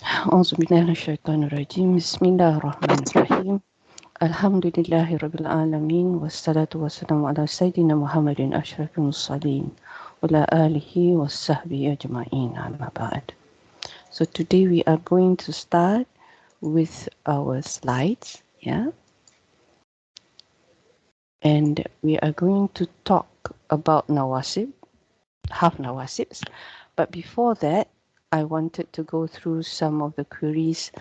أعوذ بالله من الشيطان الرجيم بسم الله الرحمن الرحيم الحمد لله رب العالمين والصلاة والسلام على سيدنا محمد أشرف المرسلين وعلى آله وصحبه أجمعين أما بعد. So today we are going to start with our slides, yeah, and we are going to talk about nawasib, half nawasibs. But before that, I wanted to go through some of the queries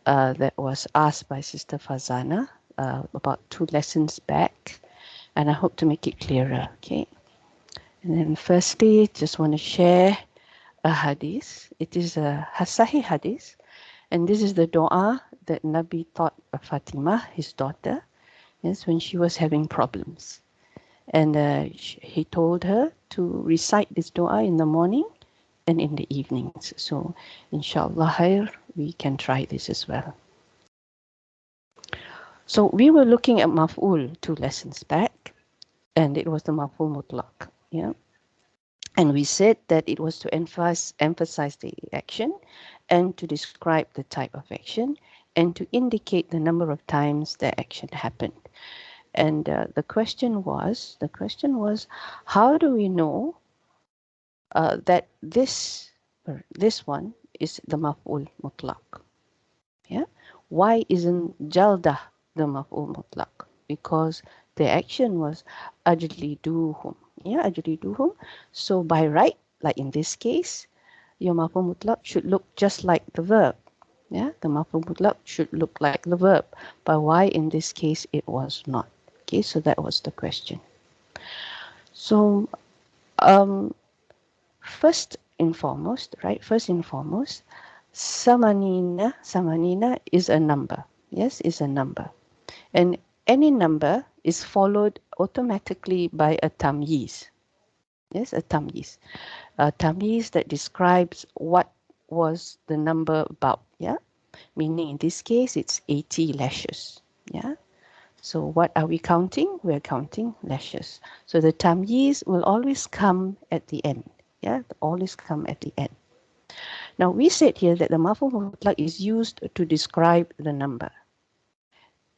that was asked by Sister Fazana about 2 lessons back, and I hope to make it clearer. Okay. And then, firstly, just want to share a hadith. It is a Sahih hadith, and this is the dua that Nabi taught Fatima, his daughter, yes, when she was having problems. And he told her to recite this dua in the morning and in the evenings. So, inshallah, khair, we can try this as well. So we were looking at maf'ul 2 lessons back, and it was the maf'ul mutlaq. Yeah. And we said that it was to emphasize the action and to describe the type of action and to indicate the number of times the action happened. And the question was, how do we know that this one is the maf'ul mutlaq? Yeah. Why isn't jaldah the maf'ul mutlaq? Because the action was ajliduhum. Yeah, ajliduhum. So by right, like in this case, your maf'ul mutlaq should look just like the verb. Yeah, the maf'ul mutlaq should look like the verb. But why in this case it was not? Okay, so that was the question. So um, first and foremost, right? First and foremost, samanina is a number. Yes, is a number. And any number is followed automatically by a tamyiz. Yes, a tamyiz. A tamyiz that describes what was the number about. Yeah, meaning in this case it's 80 lashes. Yeah. So what are we counting? We're counting lashes. So the tamyiz will always come at the end. Yeah, always come at the end. Now we said here that the maf'ul mutlaq is used to describe the number.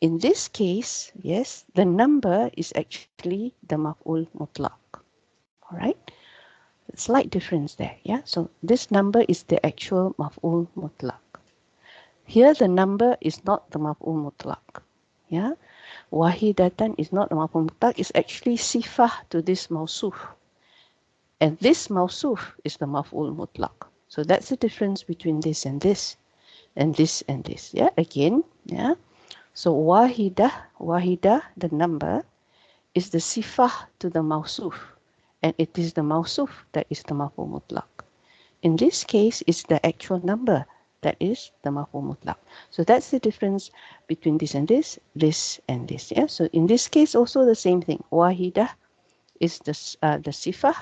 In this case, yes, the number is actually the maf'ul mutlaq. All right, slight difference there. Yeah, so this number is the actual maf'ul mutlaq. Here the number is not the maf'ul mutlaq. Yeah, wahidatan is not the maf'ul mutlaq. It's actually sifah to this mausuf, and this mausuf is the maf'ul mutlaq. So that's the difference between this and this, and this and this. Yeah, again. Yeah. So wahidah, the number, is the sifah to the mausuf, and it is the mausuf that is the maf'ul mutlaq. In this case, it's the actual number that is the maf'ul mutlaq. So that's the difference between this and this, this and this. Yeah. So in this case, also the same thing. Wahidah is the sifah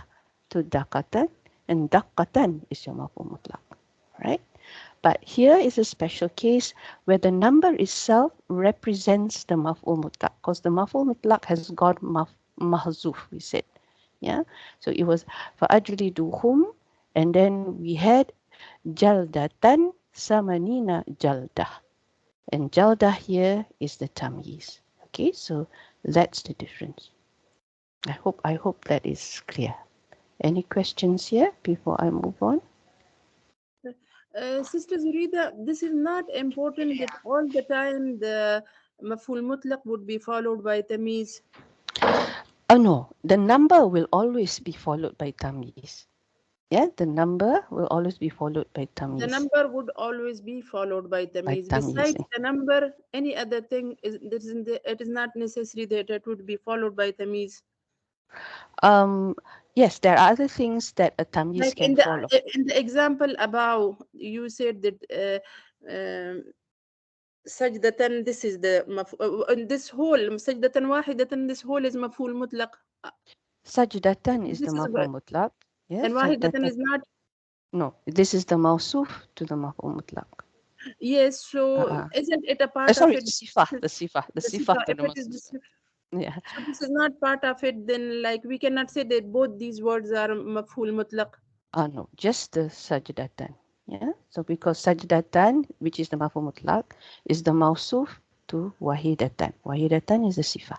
to daqatan, and daqatan is your maf'ul mutlaq. Right. But here is a special case where the number itself represents the maf'ul mutlaq, because the maf'ul mutlaq has got mahzuf, we said. Yeah. So it was fa'ajliduhum, and then we had jaldatan samanina jaldah. And jaldah here is the tamyiz. Okay, so that's the difference. I hope that is clear. Any questions here before I move on? Sister Zurida, this is not important that all the time the maful mutlaq would be followed by tamiz. Oh no, the number will always be followed by tamyiz. Yeah, the number will always be followed by The tamyiz. number would always be followed by By tamiz. tamyiz. Besides the number, any other thing it is not necessary that it would be followed by tamiz. Um, yes, there are other things that a tamyiz Like can follow. in the example above, you said that sajdatan. This is the this whole sajdatan wahidatan. This whole is maful mutlaq. Sajdatan is the This is maf'ul what, mutlaq. and Yes, wahidatan sajdatan. is not. No, this is the mawsuf to the maf'ul mutlaq. Yes, so Uh-uh. isn't it a part of Sorry, it? the sifah, the The sifah sifa, to if the it is mawsuf. this, Yeah. so this is not part of it, then like we cannot say that both these words are mafhul mutlaq. No, just the sajdatan. Yeah, so because sajdatan, which is the maf'ul mutlaq, is the mawsuf to wahidatan. Wahidatan is the sifa.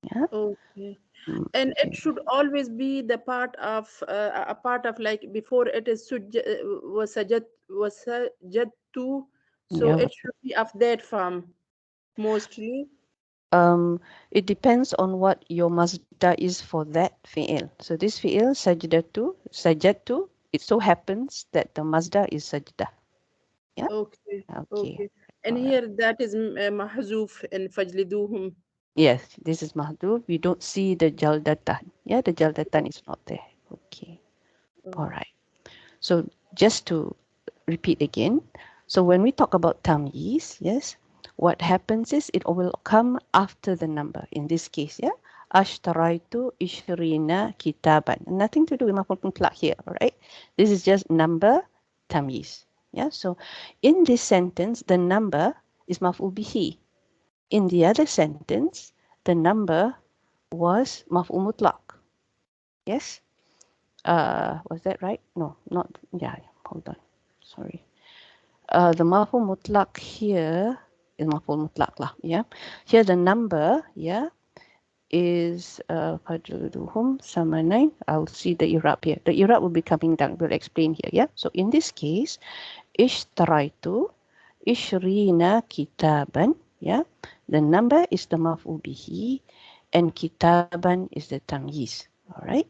Yeah. Okay. And it should always be the part of a part of, like, before it is was sajad to, so Yeah. it should be of that form mostly. It depends on what your mazda is for that fi'il. So this fi'il sajadtu, it so happens that the mazda is sajda. Yeah. Okay, Okay. okay. And All right. here that is mahzuf in fajliduhum. Yes, this is mahduf. We don't see the jaldatan. Yeah, the jaldatan is not there. Okay. All Oh, right. So just to repeat again. So when we talk about tamyiz, yes, what happens is it will come after the number. In this case, yeah, ashtaraitu ishrina kitaban. Nothing to do with maf'ul mutlaq here, all right? This is just number tamyiz. Yeah, so in this sentence, the number is maf'ul bihi. In the other sentence, the number was maf'ul mutlaq. Yes? Was that right? No, not, yeah, hold on. Sorry. The maf'ul mutlaq here is maf'ul mutlaq lah, yeah. Here the number, yeah, is fajruduhum samanain. I'll see the Irab here. The Irab will be coming down. We'll explain here, yeah. So in this case, ishtaraitu ishrina kitaban, yeah. The number is the maf'ul bihi and kitaban is the tamyiz, all right?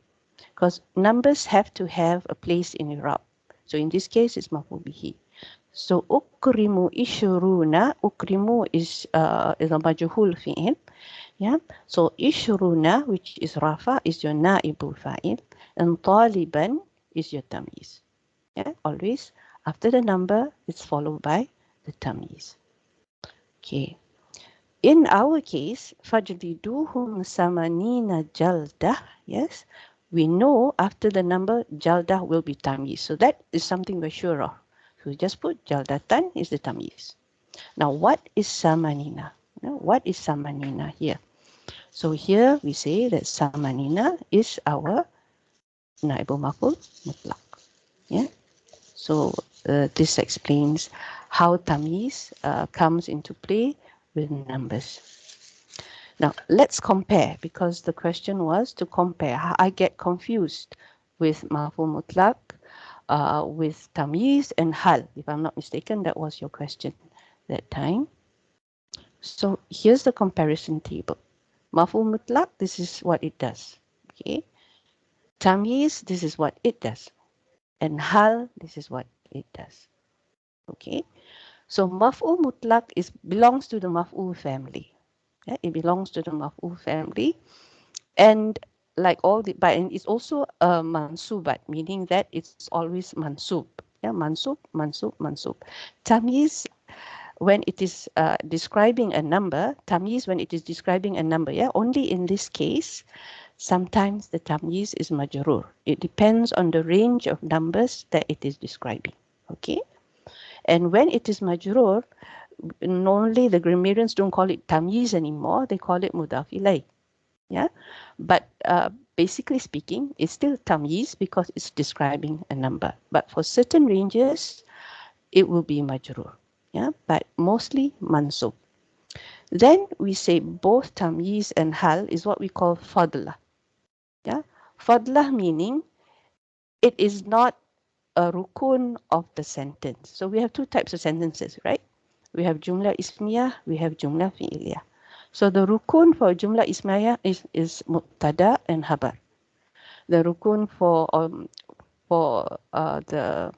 Because numbers have to have a place in Irab. So in this case, it's maf'ul bihi. So ukrimu ishruna, ukrimu is a majhul fi'il. Yeah. So ishruna, which is rafa, is your naibul fa'il, and taliban is your tamyiz. Yeah. Always after the number, it's followed by the tamyiz. Okay. In our case, fajliduhum samanina jaldah. Yes. We know after the number, jaldah will be tamyiz. So that is something we're sure of. So we just put jaldatan is the tamyiz. Now, what is samanina? Now, what is samanina here? So here we say that samanina is our naibul maf'ul mutlaq. Yeah. So this explains how tamyiz comes into play with numbers. Now let's compare, because the question was to compare. I get confused with maf'ul mutlaq, with tamyiz and hal. If I'm not mistaken, that was your question that time. So here's the comparison table. Maf'ul mutlaq, this is what it does. Okay. Tamyiz, this is what it does. And hal, this is what it does. Okay. So maf'ul mutlaq belongs to the maf'ul family. Yeah, it belongs to the maf'ul family. And like all the, but it's also a mansubat, meaning that it's always mansub. Yeah, mansub, mansub, mansub. Tamyiz, when it is describing a number, tamyiz when it is describing a number, yeah, only in this case, sometimes the tamyiz is majrur. It depends on the range of numbers that it is describing. Okay, and when it is majrur, normally the grammarians don't call it tamyiz anymore. They call it mudaf ilay. Yeah, but basically speaking, it's still tamyiz because it's describing a number. But for certain ranges, it will be majrur. Yeah, but mostly mansub. Then we say both tamyiz and hal is what we call fadla. Yeah, fadla meaning it is not a rukun of the sentence. So we have two types of sentences, right? We have jumla ismiyah, we have jumla fi'liyah. So the rukun for jumla ismiyah is mubtada and habar. The rukun for the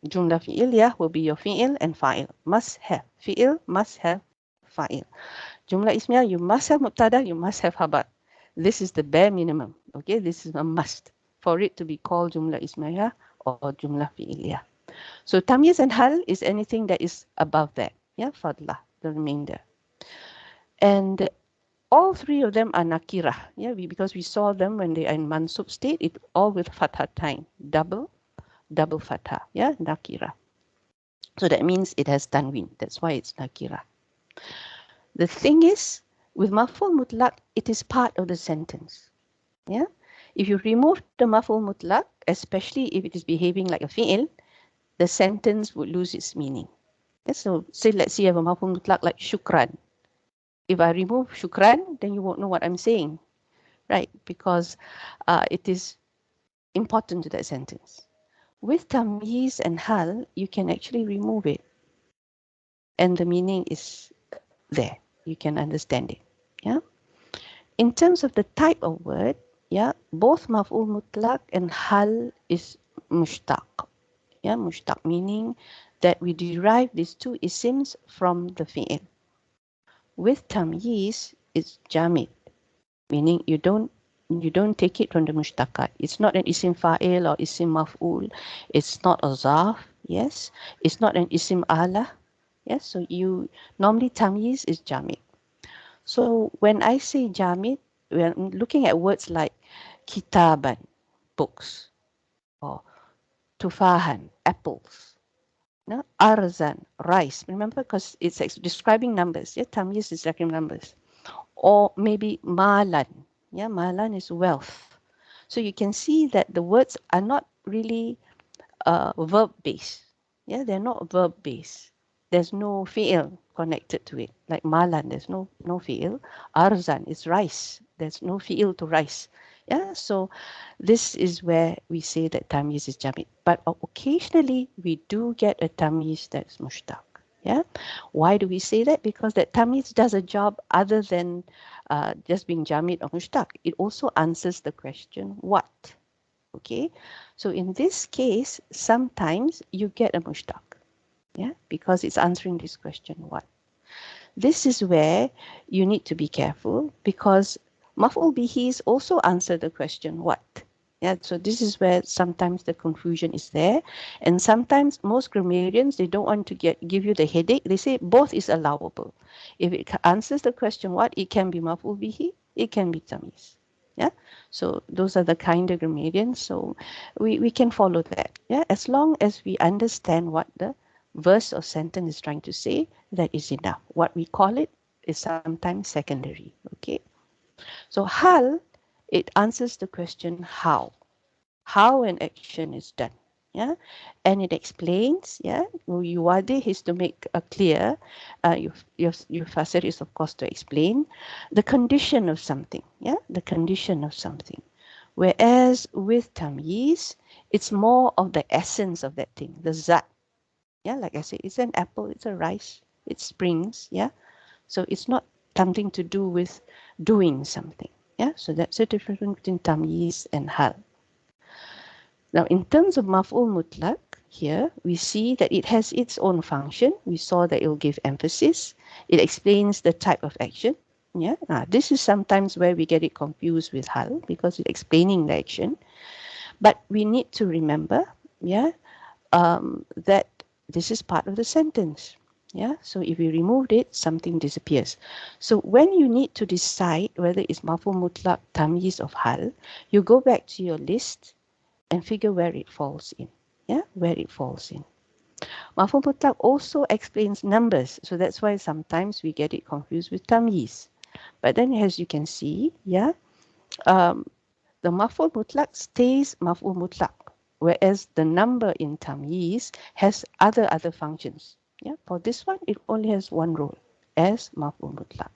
jumla fi'liyah will be your fi'il and fa'il. Must have. Fi'il must have fa'il. Jumla ismiyah, you must have mubtada, you must have habar. This is the bare minimum. Okay, this is a must for it to be called jumla ismiyah or jumla fi'liyah. So tamyiz and hal is anything that is above that. Yeah, fadlah, the remainder. And all three of them are nakirah. Yeah, because we saw them when they are in mansub state, it all with fathatain, double fatha. Yeah, nakirah. So that means it has tanween. That's why it's nakirah. The thing is, with maf'ul mutlaq, it is part of the sentence. Yeah, if you remove the maf'ul mutlaq, especially if it is behaving like a fi'il, the sentence would lose its meaning. So say, let's say you have a maf'ul mutlaq like shukran. If I remove shukran, then you won't know what I'm saying, right? Because it is important to that sentence. With tamyiz and hal, you can actually remove it, and the meaning is there. You can understand it. Yeah. In terms of the type of word, yeah, both maf'ul mutlaq and hal is mushtaq. Yeah, mushtaq meaning that we derive these two isms from the fi'il. With tamyiz, it's jamid, meaning you don't take it from the mushtaqat. It's not an isim fa'il or isim maf'ul. It's not a zarf. Yes. It's not an isim ala. Yes. So you normally tamyiz is jamid. So when I say jamid, we're looking at words like kitaban, books, or tufahan, apples. No? Arzan, rice. Remember, because it's describing numbers. Yeah, tamyiz is describing numbers. Or maybe malan. Yeah, malan is wealth. So you can see that the words are not really verb based. Yeah, they're not verb based. There's no fi'il connected to it. Like malan, there's no fi'il. Arzan is rice. There's no fi'il to rice. Yeah, so this is where we say that tamyiz is jamid. But occasionally we do get a tamyiz that's mushtaq. Yeah, why do we say that? Because that tamyiz does a job other than just being jamid or mushtaq. It also answers the question what. Okay, so in this case, sometimes you get a mushtaq, yeah, because it's answering this question what. This is where you need to be careful because maf'ul bihis also answer the question what. Yeah, so this is where sometimes the confusion is there, and sometimes most grammarians, they don't want to give you the headache. They say both is allowable. If it answers the question what, it can be maf'ul bihi, it can be tamyiz. Yeah, so those are the kind of grammarians. So we can follow that. Yeah, as long as we understand what the verse or sentence is trying to say, that is enough. What we call it is sometimes secondary. Okay. So hal, it answers the question how an action is done. Yeah, and it explains. Yeah, yuwadih is to make clear. Your fasir is of course to explain the condition of something. Yeah, the condition of something. Whereas with tamyiz, it's more of the essence of that thing, the zat. Yeah, like I said, it's an apple, it's a rice, it springs. Yeah, so it's not something to do with doing something. Yeah, so that's the difference between tamyiz and hal. Now, in terms of maf'ul mutlaq, here we see that it has its own function. We saw that it will give emphasis. It explains the type of action. Yeah, this is sometimes where we get it confused with hal because it's explaining the action. But we need to remember, yeah, that this is part of the sentence. Yeah, so if you removed it, something disappears. So when you need to decide whether it's maf'ul mutlaq, tamyiz, or hal, you go back to your list and figure where it falls in. Yeah, where it falls in. Maf'ul mutlaq also explains numbers, so that's why sometimes we get it confused with tamyiz. But then, as you can see, yeah, the maf'ul mutlaq stays maf'ul mutlaq, whereas the number in tamyiz has other functions. Yeah, for this one, it only has one role as maf'ul mutlaq.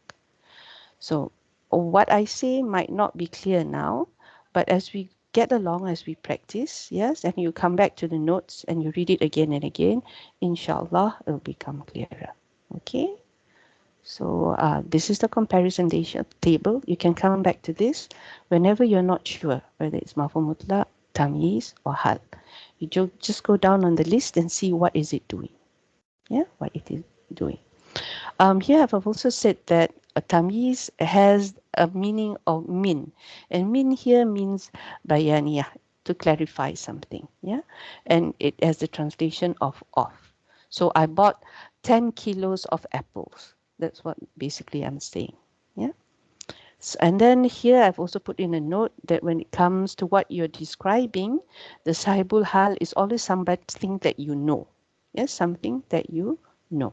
So what I say might not be clear now, but as we get along, as we practice, yes, and you come back to the notes and you read it again and again, inshallah, it'll become clearer. Okay. So this is the comparison table. You can come back to this whenever you're not sure whether it's maf'ul mutlaq, tamyiz, or hal. You just go down on the list and see what is it doing. Yeah, what it is doing. Here I've also said that a tamyiz has a meaning of min, and min here means bayaniyah, to clarify something. Yeah, and it has the translation of off. So I bought 10 kilos of apples. That's what basically I'm saying. Yeah. So, and then here I've also put in a note that when it comes to what you're describing, the sahibul hal is always something that you know. Yes, something that you know.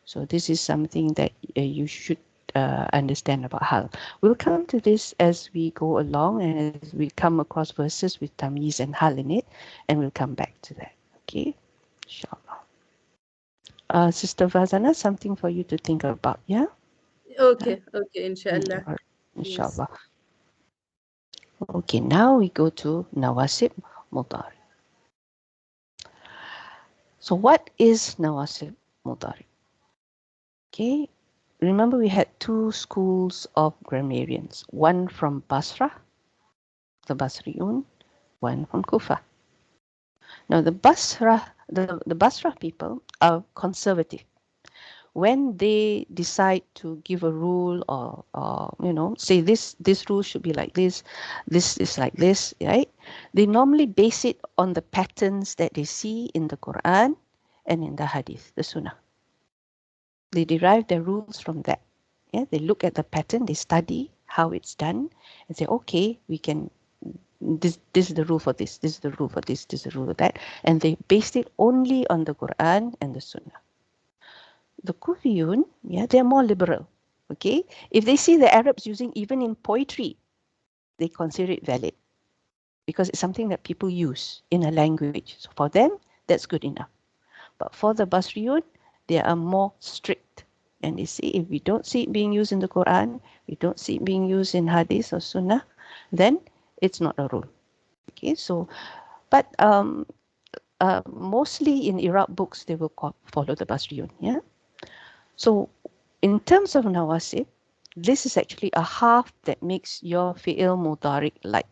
So this is something that you should understand about hal. We'll come to this as we go along and as we come across verses with tamyiz and hal in it, and we'll come back to that. Okay. Inshallah. Sister Fazana, something for you to think about, yeah? Okay, okay, inshallah. Alright, Yes. inshallah. Okay, now we go to Nawasib Mudari. So what is Nawasib Mudari? Okay, remember we had two schools of grammarians, one from Basra, the Basriun, one from Kufa. Now the Basra people are conservative. When they decide to give a rule or say this rule should be like this is like this, right? They normally base it on the patterns that they see in the Quran and in the Hadith, the Sunnah. They derive their rules from that. Yeah, they look at the pattern, they study how it's done, and say, okay, we can. This is the rule for this. This is the rule for this. This is the rule for that, and they based it only on the Quran and the Sunnah. The Kufiyun, yeah, they're more liberal. Okay, if they see the Arabs using even in poetry, they consider it valid because it's something that people use in a language. So for them, that's good enough. But for the Basriyun, they are more strict. And they say if we don't see it being used in the Quran, we don't see it being used in Hadith or Sunnah, then it's not a rule. Okay, so, but mostly in Iraq books, they will follow the Basriyun. Yeah. So in terms of Nawasib, this is actually a half that makes your fi'il mudari light.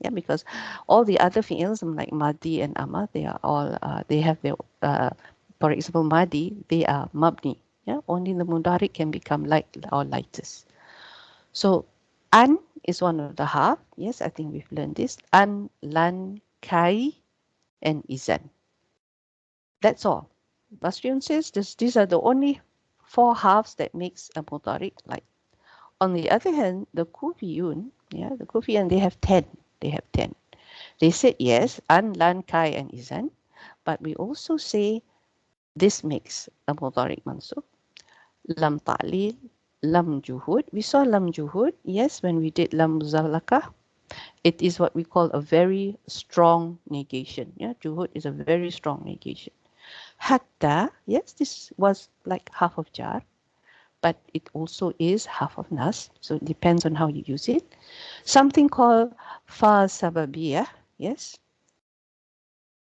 Yeah, because all the other fi'ils like Madi and Amar, they are all, they have their, for example, Madi, they are Mabni. Yeah, only the mudari can become light or lightest. So An is one of the half. Yes, I think we've learned this. An, Lan, Kai, and Izan. That's all. Basriun says these are the only four halves that makes a mudari light. On the other hand, the Kufiyun, yeah, the Kufiyan, they have 10. They have 10. They said yes, An, Lan, Kai, and Izan, but we also say this makes a mudari mansub. Lam ta'lil, lam juhud. We saw lam juhud, yes, when we did lam muzallaka. It is what we call a very strong negation. Yeah, juhud is a very strong negation. Hatta, yes, this was like half of jar, but it also is half of nas. So it depends on how you use it. Something called fa sababiyah, yes.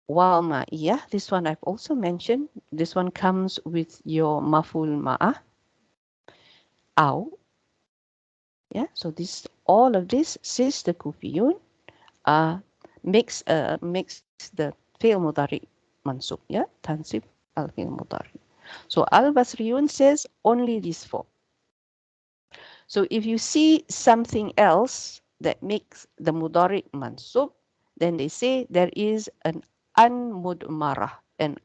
Wal ma'iyah, this one I've also mentioned. This one comes with your maful ma'ah. Aw. Yeah, so this all of this says the Kufiyun makes the fi'l mudari mansub, yeah, tansib al fi'l mudari. So al Basriyun says only these four. So if you see something else that makes the mudari mansub, then they say there is an unmudmarah, an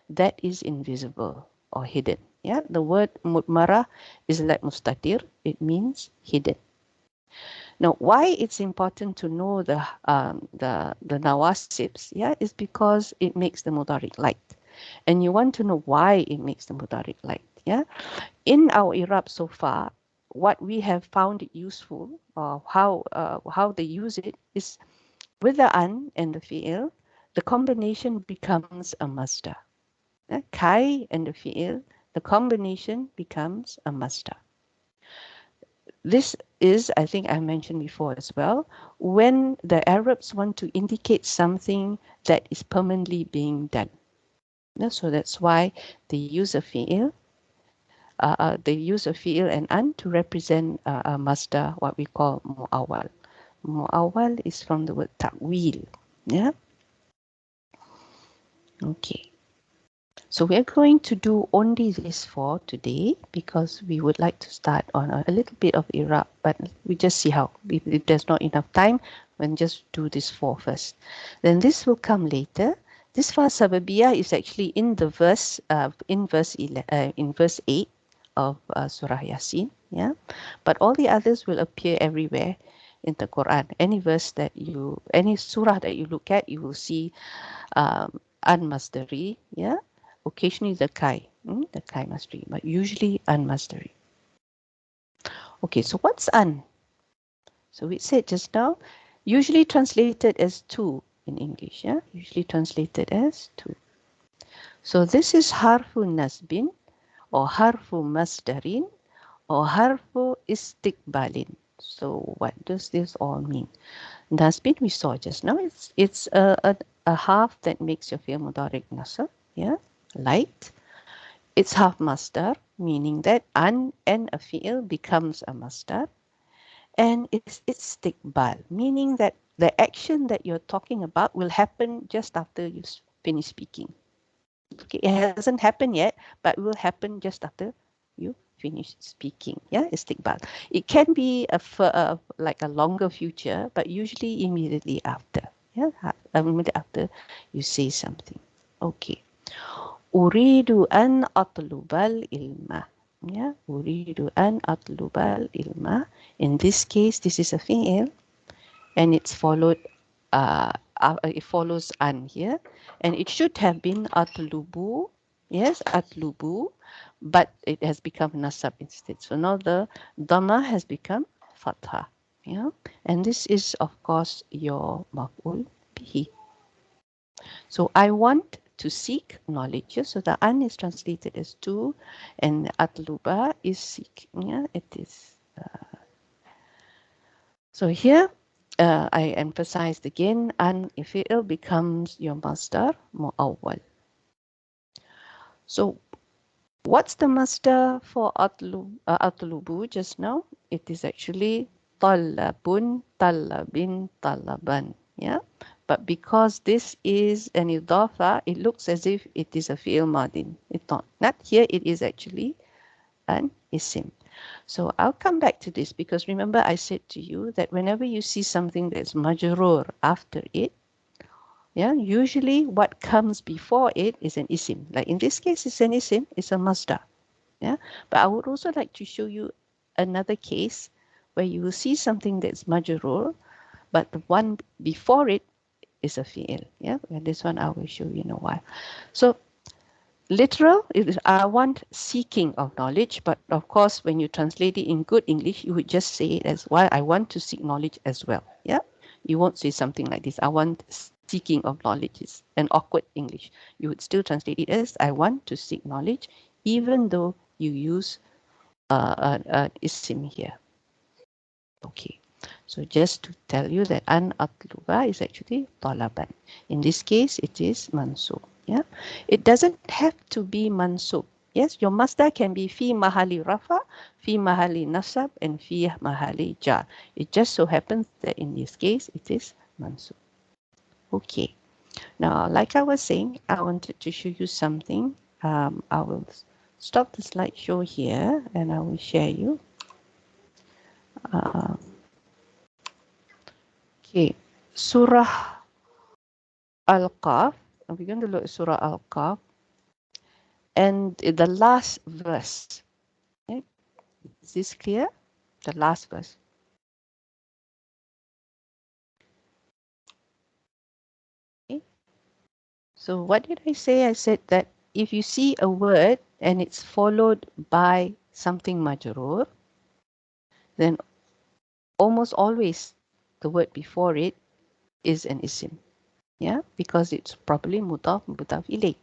that is invisible or hidden. Yeah, the word mudmarah is like mustatir. It means hidden. Now, why it's important to know the nawasibs, yeah, is because it makes the mudari light, and you want to know why it makes the mudari light, yeah. In our Irab so far, what we have found it useful, how they use it is with the an and the fi'il, the combination becomes a masdar. Kai and the fi'il, the combination becomes a masdar. This is, I think I mentioned before as well, when the Arabs want to indicate something that is permanently being done. So that's why they use a fi'il. They use a fi'il and an to represent a masdar, what we call mu'awwal. Mu'awwal is from the word ta'wil. Yeah. Okay. So we're going to do only this for today because we would like to start on a little bit of Iraq, but we just see how. If there's not enough time, we'll just do this four first. Then this will come later. This fa sababiyah is actually in the verse, in verse 8 of Surah Yasin. Yeah, but all the others will appear everywhere in the Quran. Any verse any surah that you look at, you will see unmasdari. Yeah. Occasionally the kai masdari, but usually unmasdari. Okay, so what's un? So we said just now, usually translated as two. in English, yeah, usually translated as to. So this is harfu nasbin or harfu masdarin or harfu istiqbalin. So what does this all mean? Nasbin we saw just now. It's a half that makes your fi'l mudari nasab, yeah, light. It's half masdar, meaning that an and a fi'l becomes a masdar. And it's istiqbal, meaning that the action that you're talking about will happen just after you finish speaking. Okay, it hasn't happened yet, but it will happen just after you finish speaking. Yeah, istiqbal. It can be like a longer future, but usually immediately after. Yeah, immediately after you say something. Okay. Uridu an atlubal ilma. Yeah, uridu an atlubal ilma. In this case, this is a fi'il, and it's followed. It follows an here, and it should have been atlubu. Yes, atlubu, but it has become nasab instead. So now the dhamma has become fatha. Yeah, and this is of course your maf'ul bihi. So I want to seek knowledge. So the an is translated as to, and atluba is seek. Yeah, it is. So here I emphasized again, an fi'il becomes your masdar mu'awwal. So what's the masdar for atlubu just now? It is actually talabun, talabin, talaban. Yeah. But because this is an idafa, it looks as if it is a fi'il madin. It's not. Not here, it is actually an isim. So I'll come back to this because remember I said to you that whenever you see something that's majrur after it, yeah, usually what comes before it is an isim. Like in this case, it's an isim, it's a masdar. Yeah, but I would also like to show you another case where you will see something that's majrur, but the one before it is a fi'il. Yeah, and this one I will show you in a while. So literal is I want seeking of knowledge, but of course, when you translate it in good English, you would just say it as well. I want to seek knowledge as well. Yeah, you won't say something like this. I want seeking of knowledge is an awkward English. You would still translate it as I want to seek knowledge, even though you use isim here. Okay, so just to tell you that an atluba is actually talaban. In this case, it is mansub. Yeah, it doesn't have to be mansub. Yes, your masdar can be fi mahali rafa, fi mahali nasab, and fi mahali jar. It just so happens that in this case, it is mansub. Okay, now like I was saying, I wanted to show you something. I will stop the slideshow here and I will share you. Okay, Surah Al-Qaf. We're going to look at Surah Al-Qaf. And the last verse. Okay. Is this clear? The last verse. Okay. So what did I say? I said that if you see a word and it's followed by something majrur, then almost always the word before it is an isim. Yeah, because it's probably mudaf ilayh.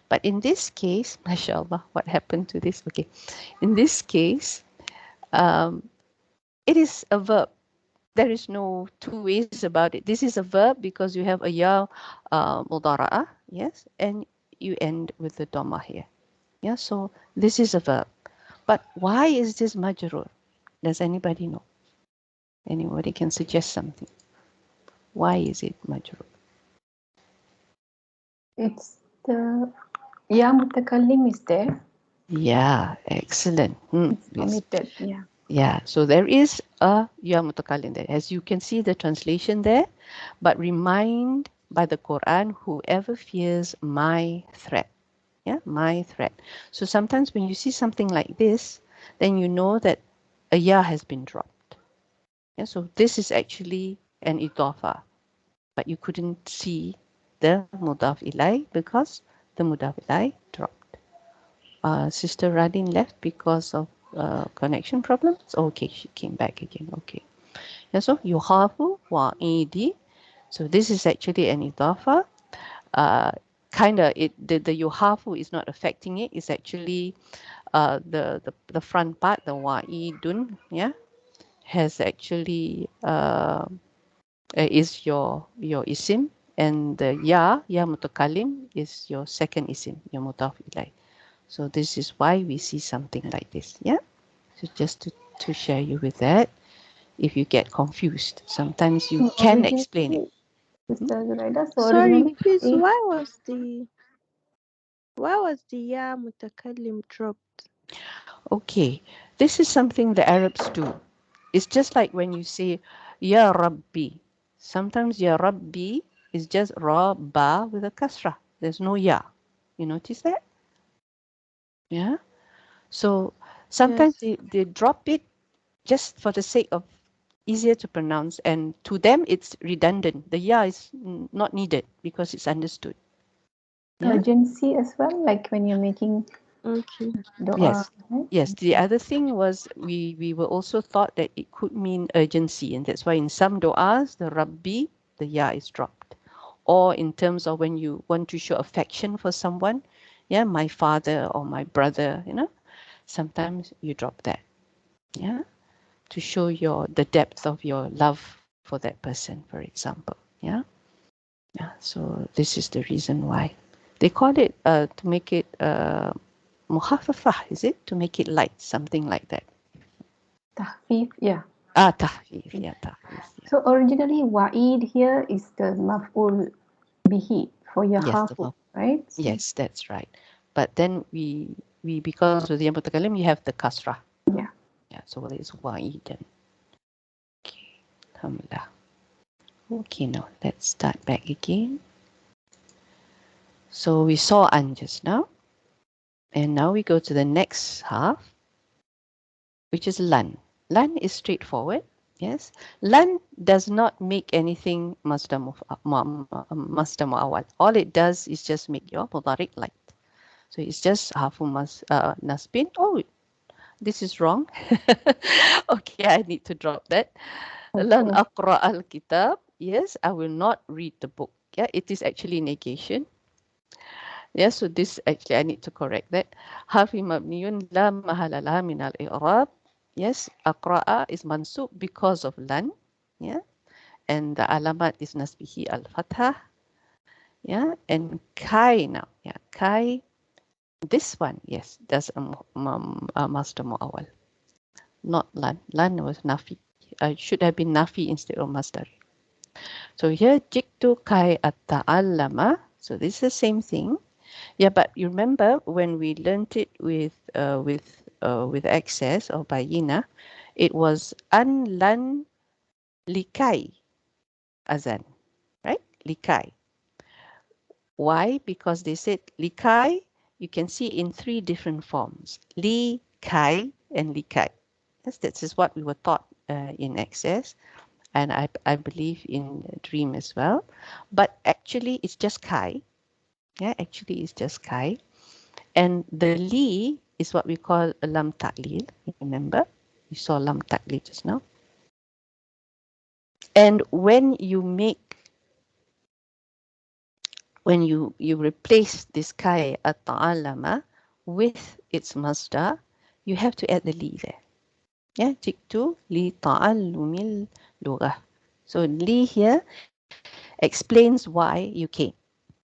But in this case, mashallah, what happened to this? Okay, in this case, it is a verb. There is no two ways about it. This is a verb because you have a ya mudara'ah, yes, and you end with the dhamma here. Yeah, so this is a verb. But why is this majrur? Does anybody know? Anybody can suggest something. Why is it majrur? It's the ya mutakallim is there. Yeah, excellent. It's Yes. omitted. Yeah. Yeah, so there is a ya mutakallim there. As you can see the translation there, but remind by the Quran, whoever fears my threat. Yeah, my threat. So sometimes when you see something like this, then you know that a ya has been dropped. Yeah, so this is actually an idafa, but you couldn't see the mudaf ilai because the mudaf ilai dropped. Sister Radin left because of connection problems. Okay, she came back again. Okay. Yeah, so yuhafu wa'idi. So this is actually an idafa. The yuhafu is not affecting it. It's actually the front part, the wa'idun, yeah, has actually is your isim, and the ya mutakalim is your second isim, your mudaf ilay. So this is why we see something like this. Yeah. So just to share you with that, if you get confused, sometimes you So can explain it. originally, Sister Zuraidah, so Sorry, originally please, it, why was the ya mutakallim dropped? Okay, this is something the Arabs do. It's just like when you say Ya Rabbi. Sometimes Ya Rabbi is just Rabba with a kasra. There's no Ya. You notice that? Yeah. So sometimes Yes. they drop it just for the sake of easier to pronounce, and to them it's redundant. The Ya is not needed because it's understood. Yeah. urgency as well, like when you're making Okay. dua, Yes. right? Yes. The other thing was we were also thought that it could mean urgency, and that's why in some du'as the Rabbi, the Ya is dropped. Or in terms of when you want to show affection for someone, yeah, my father or my brother, sometimes you drop that. Yeah. To show the depth of your love for that person, for example. Yeah. Yeah. So this is the reason why. They call it to make it muhaffafah, is it? To make it light, something like that. Tahfif, yeah. Tahfif, yeah, tahfif. Yeah. So originally wa'id here is the maf'ul bihi for Yes, yahafu, right? yes, that's right. But then we because with the mutakalim you have the kasrah. Yeah. Yeah, so it's wa'idan. Okay, alhamdulillah. Okay, now let's start back again. So we saw an just now. And now we go to the next half, which is lan. Lan is straightforward. Yes. Lan does not make anything masdar mu'awwal. All it does is just make your mudhari light. So it's just hafu nasbin. Oh, this is wrong. Okay, I need to drop that. Lan Okay. aqra al-kitab. Yes, I will not read the book. Yeah, it is actually negation. Yes, so this actually I need to correct that. Harfi mabniyun la mahala laha min al-i'rab. Yes, aqra'a is mansub because of lan. Yeah, and the alamat is nasbihi al-fathah. Yeah, and kai now. Yeah, kai. This one, yes, that's a master mu'awal. Not lan. Lan was nafi. Should have been nafi instead of masdar. So here, jiktu kai at-ta'allama. So this is the same thing. Yeah, but you remember when we learnt it with access or bayina, it was an lan likai azan, right? Likai. Why? Because they said likai, you can see in three different forms. Likai and likai. Yes, that is what we were taught in access, and I believe in dream as well. But actually, it's just kai. Yeah, actually, it's just kai. And the li is what we call a lam ta'lil. Remember? You saw lam ta'lil just now. And when you replace this kai at-ta'allama with its masdar, you have to add the li there. Yeah, jiktu li ta'allumil lughah. So li here explains why you came.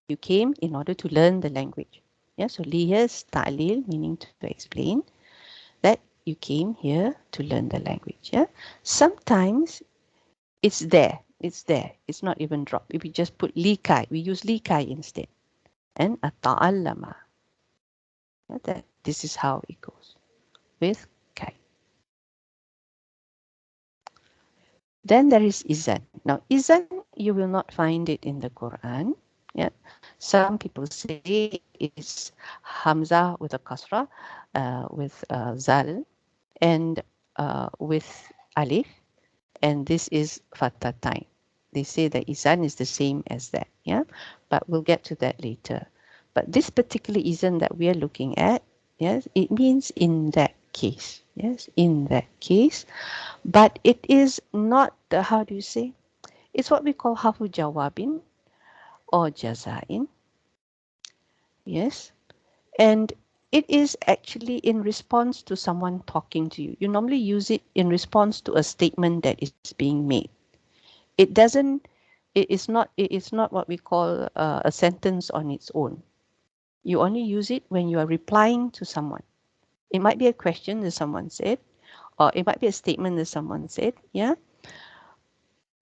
You came in order to learn the language. Yeah, so li here is ta'lil, meaning to explain that you came here to learn the language. Yeah, sometimes it's there. It's there. It's not even dropped. If we just put likai, we use likai instead. And ata'allama. Yeah, this is how it goes with kai. Then there is izan. Now izan, you will not find it in the Quran. Yeah, some people say it's hamza with a kasra, with zal, and with alif, and this is fatatain. They say that izan is the same as that, yeah, but we'll get to that later. But this particular izan that we are looking at, yes, it means in that case, yes, in that case, but it is not the, how do you say? It's what we call hafu jawabin or jazain. Yes. And it is actually in response to someone talking to you. You normally use it in response to a statement that is being made. It doesn't, it is not what we call a sentence on its own. You only use it when you are replying to someone. It might be a question that someone said, or it might be a statement that someone said, yeah?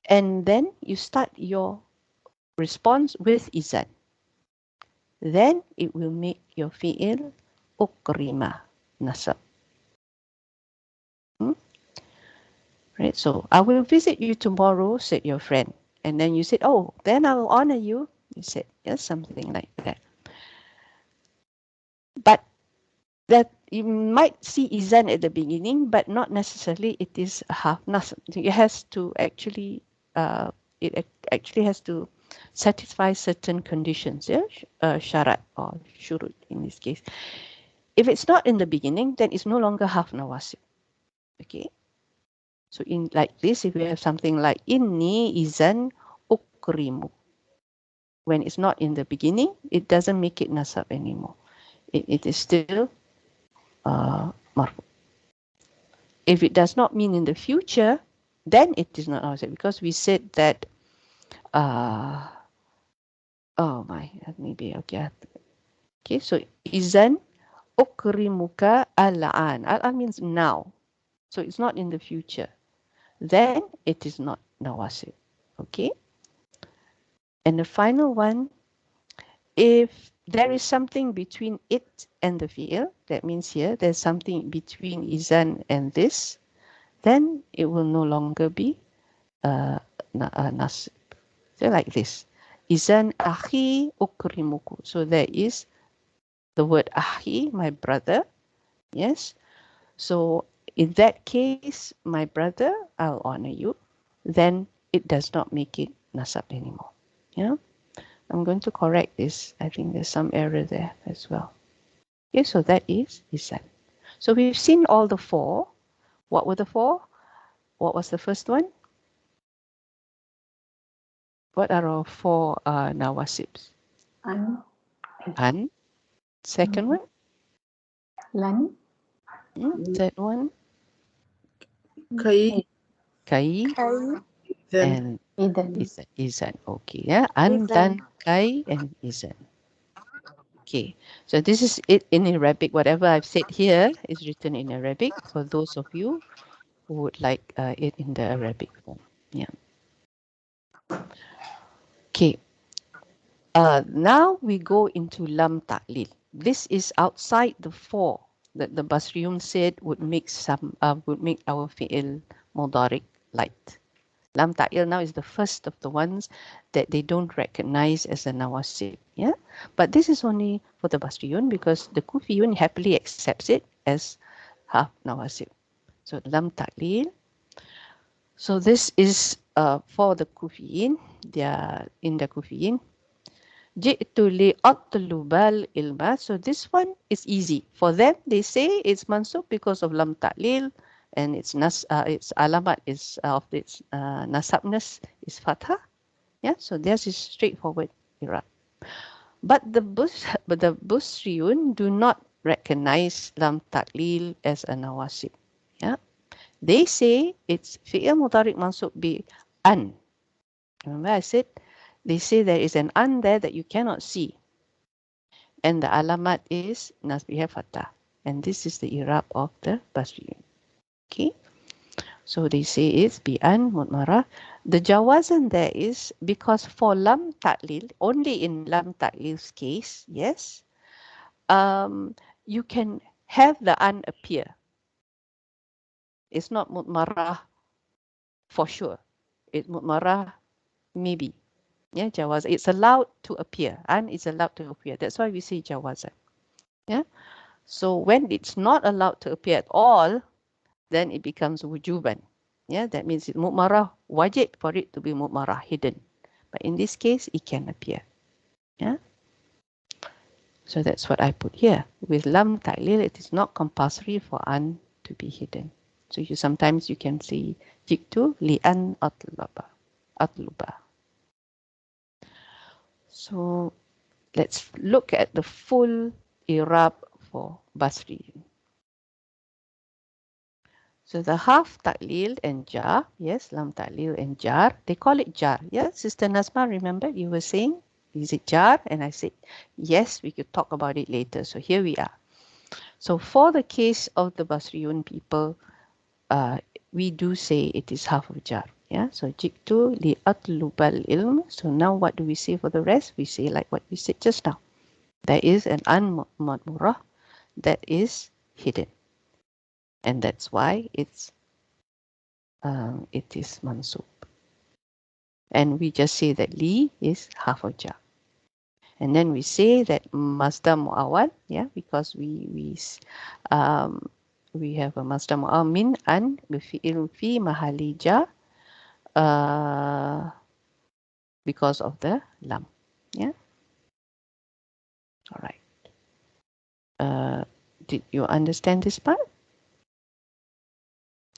And then you start your response with izan. Then it will make your fi'il ukrima nasab. Right? So I will visit you tomorrow, said your friend. And then you said, oh, then I will honor you. You said, yes, something like that. But that you might see izan at the beginning, but not necessarily it is a half nasab. It has to actually, it actually has to satisfy certain conditions, yeah? Syarat or shurut in this case. If it's not in the beginning, then it's no longer half nawasib. Okay. So in like this, if we have something like inni izan ukrimu, when it's not in the beginning, it doesn't make it nasab anymore. It is still marfu. If it does not mean in the future, then it is not nasab because we said that. Oh my, maybe okay. Okay, so izan ukrimuka al-an. Al-an means now, so it's not in the future. Then it is not nawasib. Okay. And the final one, if there is something between it and the fi'il, that means here there's something between izan and this, then it will no longer be nasib. So like this. Izan akhi ukrimuku. So there is the word akhi, my brother. Yes. So in that case, my brother, I'll honor you. Then it does not make it nasab anymore. Yeah. I'm going to correct this. I think there's some error there as well. Okay, so that is izan. So we've seen all the four. What were the four? What was the first one? What are our four nawasibs? An. Second one? Lan. Third one? Kai, Kai. then And izan. Okay, yeah. An, dan, kai, and izan. Okay, so this is it in Arabic. Whatever I've said here is written in Arabic for those of you who would like it in the Arabic form. Yeah. Okay. Now we go into lam ta'lil. This is outside the four that the Basriun said would make our fi'il mudariq light. Lam ta'lil now is the first of the ones that they don't recognize as a nawasib. Yeah, but this is only for the Basriyun because the Kufiyun happily accepts it as half nawasib. So lam ta'lil. So this is for the Kufiyin. They are in the Kufiyin. Ji'tu li atlubal ilma. So this one is easy for them. They say it's mansub because of lam ta'lil. And its alamat is of its nasabness is fathah. Yeah, so this is straightforward Irab. But the Busriyun do not recognize lam ta'lil as a nawasib. Yeah, they say it's fi'il mudhari' mansub bi an. Remember I said they say there is an an there that you cannot see, and the alamat is nasbiyah fathah, and this is the Irab of the Basriyun. Okay. So they say it's bi'an mutmarah. The jawazan there is because for lam ta'lil, only in lam ta'lil's case, yes, you can have the an appear. It's not mutmarah for sure. It's mutmarah maybe. Yeah, jawaz. It's allowed to appear. An is allowed to appear. That's why we say jawazan. Yeah. So when it's not allowed to appear at all, then it becomes wujuban. Yeah, that means it's mutmarah wajib for it to be mutmarah hidden. But in this case, it can appear. Yeah. So that's what I put here. With lam ta'lil, it is not compulsory for an to be hidden. So sometimes you can see jiktu li an atlaba. atluba. So let's look at the full Irab for Basriyin. So the half ta'lil and jar, yes, lam ta'lil and jar, they call it jar. Yeah, Sister Nazma, remember you were saying, is it jar? And I said, yes, we could talk about it later. So here we are. So for the case of the Basriyun people, we do say it is half of jar. Yeah, so jiktu li atlubal ilm. So now what do we say for the rest? We say like what we said just now. There is an unmadmurah that is hidden. And that's why it is mansub. And we just say that li is half of jar. And then we say that masdar mu'awwal, yeah, because we have a masdar mu'awwal min an bifi'il fi mahali jar because of the lam. Yeah. All right. Did you understand this part?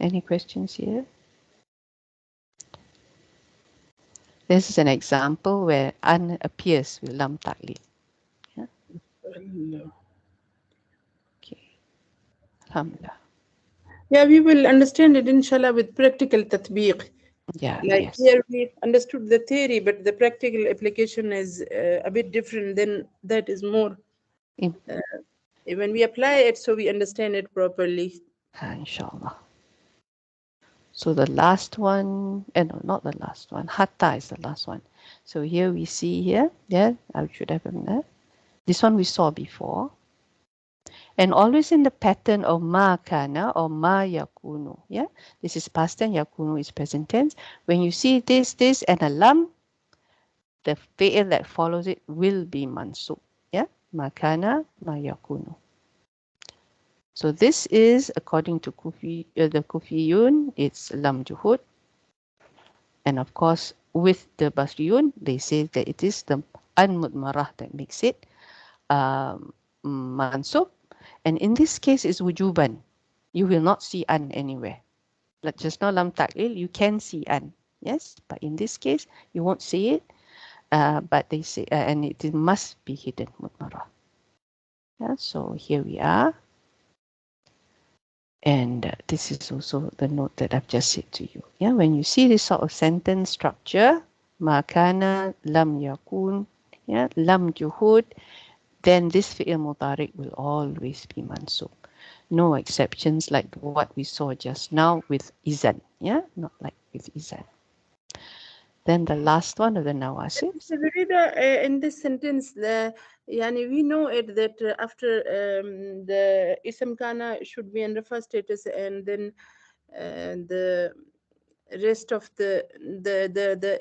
Any questions here? This is an example where an appears with lam ta'lil. Yeah. Okay. Alhamdulillah. Yeah, we will understand it inshallah with practical tatbiq. Yeah. Like Yes. here we understood the theory, but the practical application is a bit different. Then that is more when we apply it, so we understand it properly. Inshallah. So the last one, no, not the last one. Hatta is the last one. So here we see here, yeah, I should have done that. This one we saw before. And always in the pattern of ma kana or ma yakunu. Yeah, this is past tense, yakunu is present tense. When you see this, and a lam, the fi'il that follows it will be mansub. Yeah, ma kana, ma yakunu. So this is according to the Kufiyun, it's lam juhud. And of course, with the Basriyun, they say that it is the an-mudmarah that makes it mansub. And in this case, it's wujuban. You will not see an anywhere. Like just now, lam ta'lil, you can see an. Yes, but in this case, you won't see it. But they say, and it must be hidden, mudmarah. Yeah, so here we are. And this is also the note that I've just said to you. Yeah, when you see this sort of sentence structure, makana, lam yakun, yeah, lam juhud, then this fi'il mudari will always be mansub. No exceptions like what we saw just now with izan. Yeah, not like with izan. Then the last one of the nawasib. Zurida, in this sentence, we know it that after the ism kana should be in rafa status, and then the rest of the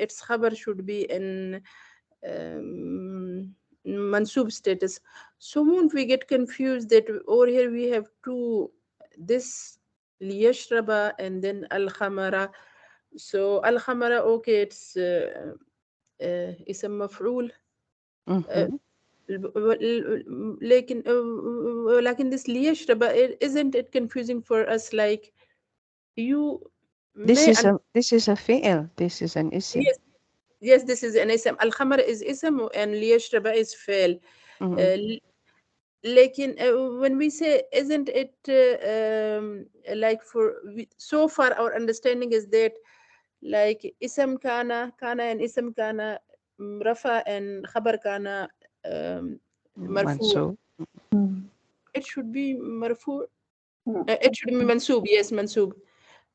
its khabar should be in mansub status. So won't we get confused that over here we have this liyashraba and then al khamara. So al khamara, okay, it's اسم مفعول. لكن this ليشرب, isn't it confusing for us? Like you This may is a fi'il. This is an isim. yes, this is an ism. Al-khamar is ism and ليشرب is fail. Lekin when we say, isn't it like so far our understanding is that like ism kana and ism kana, rafa and khabar kana marfu. It should be marfu. It should be mansub. Yes, mansub.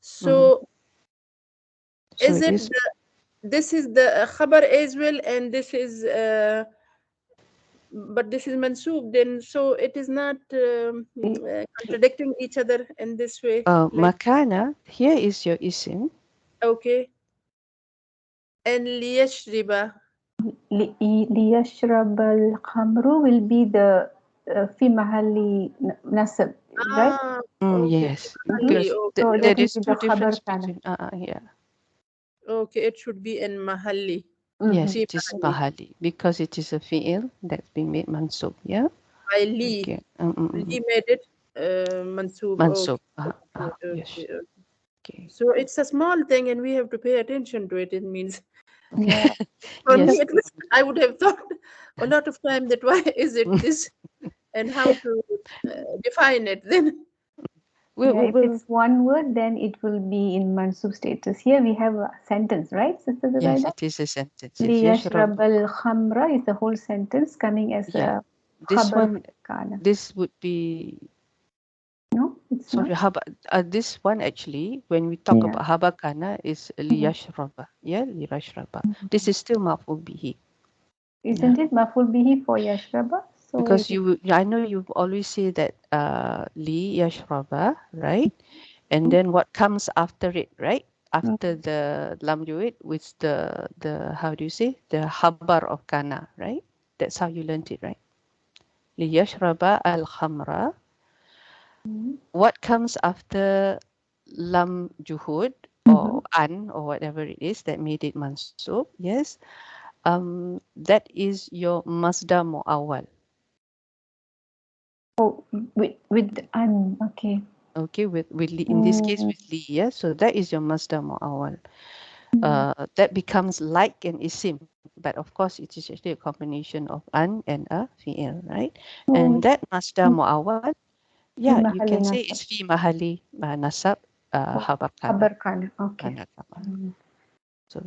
So is it this is the khabar as well, and this is but this is mansub, then so it is not contradicting each other in this way. Makana, here is your isim. Okay. And liyashriba. ليشرب الخمر will be the في محل نسب, right? Yes. Okay. So there that is is two the difference khabar between yeah. Okay, it should be in mahalli. Yes, it is mahali because it is a fi'il that's been made mansub. Yeah. By Li. Okay. Li made it mansub. Mansub. Okay. Yes. Okay. So it's a small thing and we have to pay attention to it. It means Yeah. for Yes. me, I would have thought a lot of time that why is it this and how to define it then. We'll, Yeah, if we'll, it's one word, then it will be in mansub status. Here we have a sentence, right, Sister yes, Zuraidah? it is a sentence. Yes, لِيَشْرَبَ يشرب. الْخَمْرَ is the whole sentence coming as Yeah. a This khabar one, kana. this would be, No, it's sorry, not. this one actually, when we talk Yeah. about habakana, is liyashraba. Yeah, liyashraba. This is still maf'ul bihi. Isn't it maful bihi for yashraba? So Because it, I know you always say that li yashraba, right? And then what comes after it, right? After the lam yuid with the how do you say, the habar of kana, right? That's how you learned it, right? Li yashraba al khamra. What comes after lam juhud or an or whatever it is that made it mansub? Yes, that is your masdar muawwal. oh, with an, okay. Okay, with li, in this case with li, yeah. So that is your masdar muawwal. That becomes like an isim, but of course it is actually a combination of an and a fi'il, right? And that masdar muawwal, yeah, you mahali can say nasab. it's fi mahali nasab habar kana. Khabar kana. Okay. So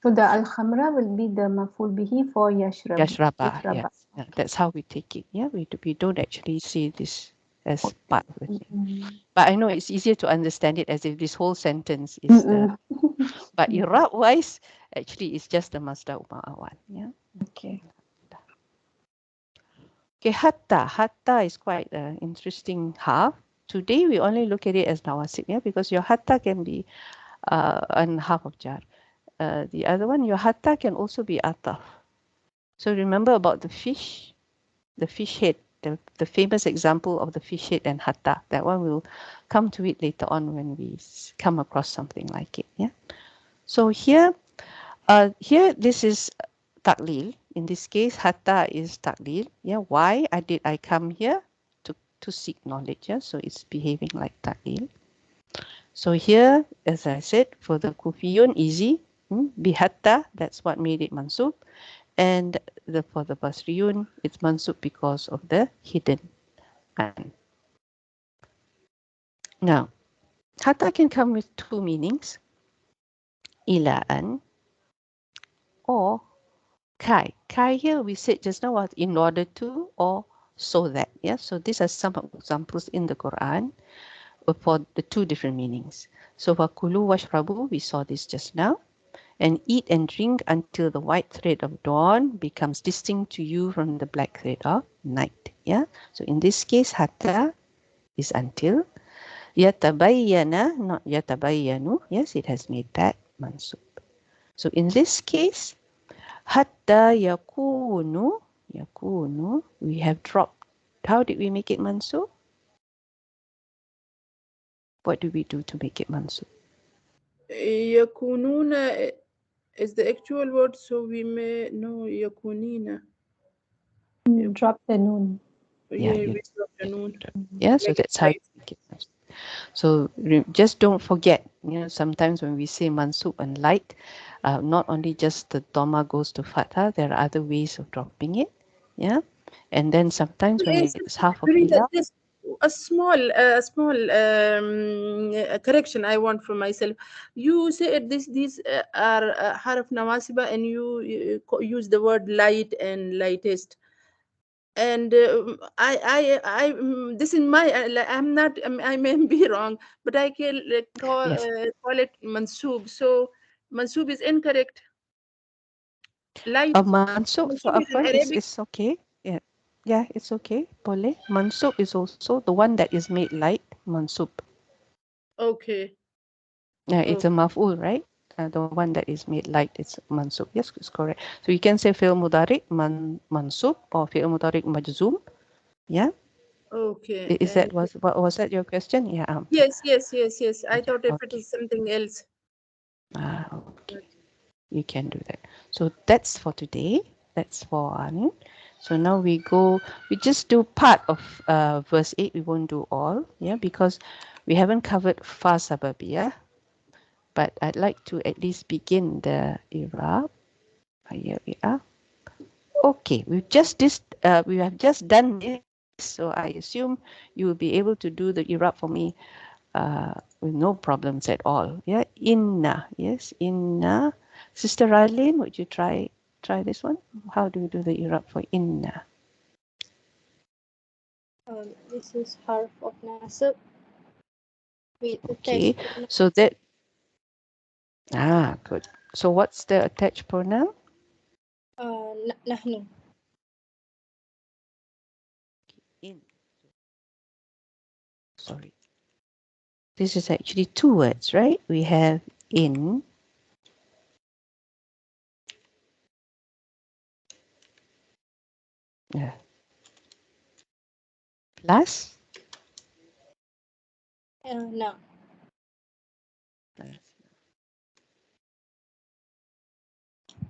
So the al khamra will be the maful bihi for yashrab. yashraba, Yashraba. yes. Yeah, that's how we take it. Yeah, we don't actually see this as part of the thing. But I know it's easier to understand it as if this whole sentence is the. But Irab wise, actually, it's just the masdar muawwal. Yeah. Okay. Okay, hatta. Hatta is quite an interesting half. Today we only look at it as nawasib, yeah, because your hatta can be an half of jar. The other one, your hatta can also be ataf. So remember about the fish head, the famous example of the fish head and hatta. That one will come to it later on when we come across something like it. Yeah. So here this is taklil. In this case, hatta is taklil. Yeah. Why did I come here? To seek knowledge. Yeah. So it's behaving like taklil. So here, as I said, for the Kufiyun, easy. Bihatta, that's what made it mansub. And for the Basriyun, it's mansub because of the hidden an. Now, hatta can come with two meanings. Ila an or kai. Kai here we said just now was in order to or so that. Yeah. So these are some examples in the Quran for the two different meanings. So for kulu washrabu, we saw this just now. And eat and drink until the white thread of dawn becomes distinct to you from the black thread of night. Yeah. So in this case, hatta is until. Yatabayyana, not yatabayyanu. Yes, it has made that mansub. So in this case, hatta yakunu, we have dropped. How did we make it mansub? What do we do to make it mansub? Yakununa is the actual word, so we may know yakunina. Drop the noon. Yeah, Yeah, we drop the noon. yeah, so Make it that's how you right. make it mansub. So just don't forget, sometimes when we say mansub and light, not only just the dhamma goes to fatha, there are other ways of dropping it. Yeah. And then sometimes when Yes, it's half of Zuraidah, ila, just a small correction I want for myself. You said these are harf nawasiba, and you use the word light and lightest. And this is my I'm not I may be wrong, but I can yes. call it mansub. So mansub is incorrect. Light Mansub for mansub is in Afan Arabic. is okay. Yeah. Yeah, it's okay. Boleh. Mansub is also the one that is made light. Mansub. Okay. Yeah, it's a Okay. maf'ul, right? The one that is made light is mansub. Yes, it's correct. So you can say fi'l mudari mansub or fi'l mudari majzum. Yeah. Okay. Is that was that your question? Yeah. Yes. I Yeah. thought if it Okay. is something else. Okay. You can do that. So that's for today. That's for Anin. So now we just do part of verse 8. We won't do all, yeah, because We haven't covered fa sababiyah, but I'd like to at least begin the Irab. Here we are. Okay, we have just done this, so I assume you will be able to do the Irab for me with no problems at all. Yeah, inna. Yes, inna. Sister Raylene, would you try this one? How do you do the Irab for inna? This is harf of nasab with Okay, attached pronoun. so that good. So what's the attached pronoun? Nahnu. In. Sorry. This is actually two words, right? We have in. Yeah. Plus. Na.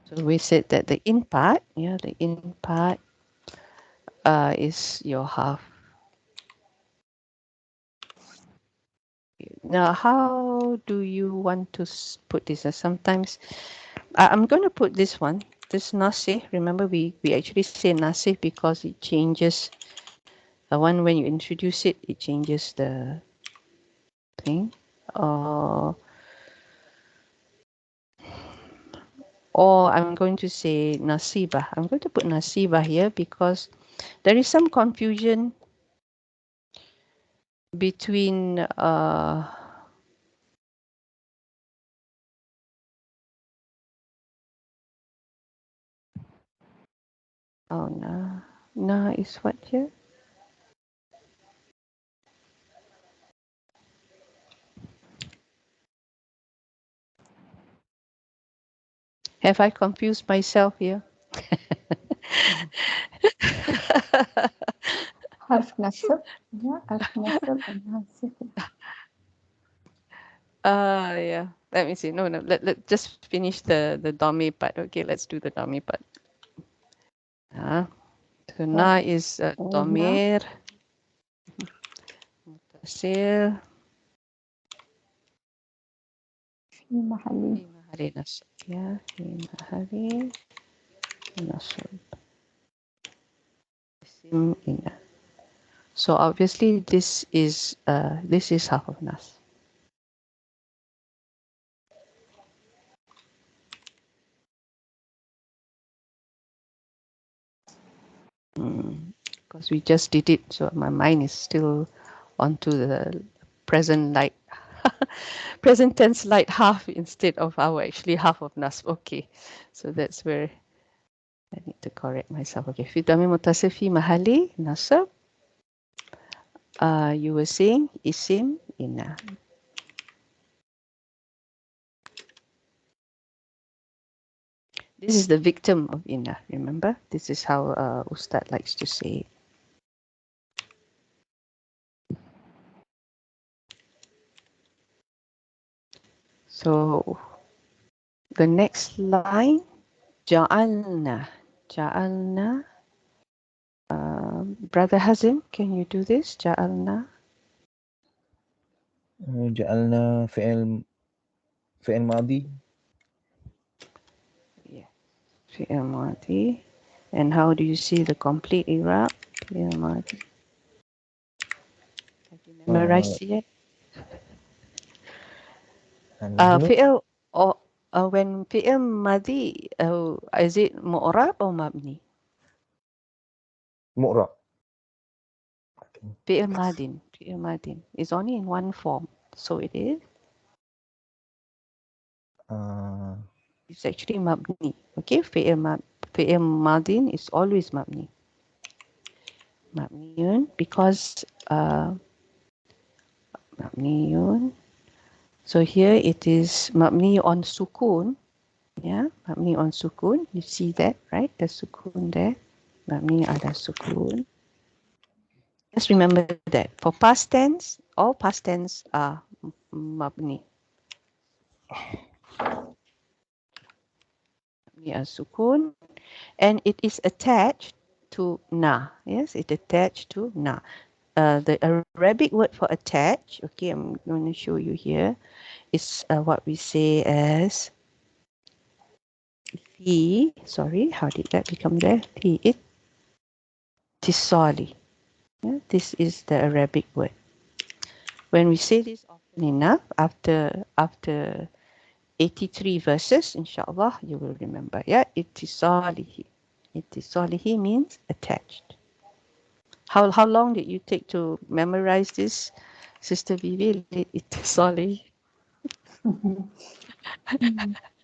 So we said that the in part, the in part is your half. Now, how do you want to put this? Sometimes I'm going to put this one, this nasih. Remember, we actually say nasih because it changes. The one when you introduce it, it changes the thing. Or I'm going to say nasibah. I'm going to put nasibah here because there is some confusion between na is what here? Have I confused myself here? حرف نصب. Yeah, حرف نصب and نصب. Yeah. Let me see. No. Let just finish the domi part. Okay, let's do the domi part. So na is domir. Mutasir. في محل في محل نصب. Yeah, في محل نصب. اسم إن. So obviously this is half of nas. Because we just did it, so my mind is still onto the present light, present tense light half instead of our actually half of nas. Okay, so that's where I need to correct myself. Okay, fi dhamir muttasil fi mahali nasab. You were saying isim inna. This is the victim of inna. Remember, this is how Ustad likes to say it. So the next line, ja'alna. Ja'alna. Brother Hazim, can you do this? Ja'alna. جعلنا فعل ماضي. Yeah. Fi'il Madi. And how do you see the complete Iraq? Fi'il Madi. Have you memorized it? نحن Fi'il, or when Fi'il Madi, is it mu'rab or mabni? مؤرع. Fi'il Madin. Fi'il Madin is only in one form. So it is. It's actually mabni. Okay, Fi'il Madin is always mabni. Mabniyun because mabniyun. So here it is mabni on sukun. Yeah, mabni on sukun. You see that, right? The sukun there. Mabni ada sukun. Just remember that. For past tense, all past tense are mabni. Mabni al sukun. And it is attached to na. Yes, it attached to na. the Arabic word for attach, okay, I'm going to show you here, is what we say as fi, sorry, how did that become there? Fi ittisali. Yeah, this is the Arabic word. When we say this often enough, after 83 verses, inshallah, you will remember. Yeah, ittisalihi. Ittisalihi means attached. How long did you take to memorize this, Sister Vivi? Ittisalihi.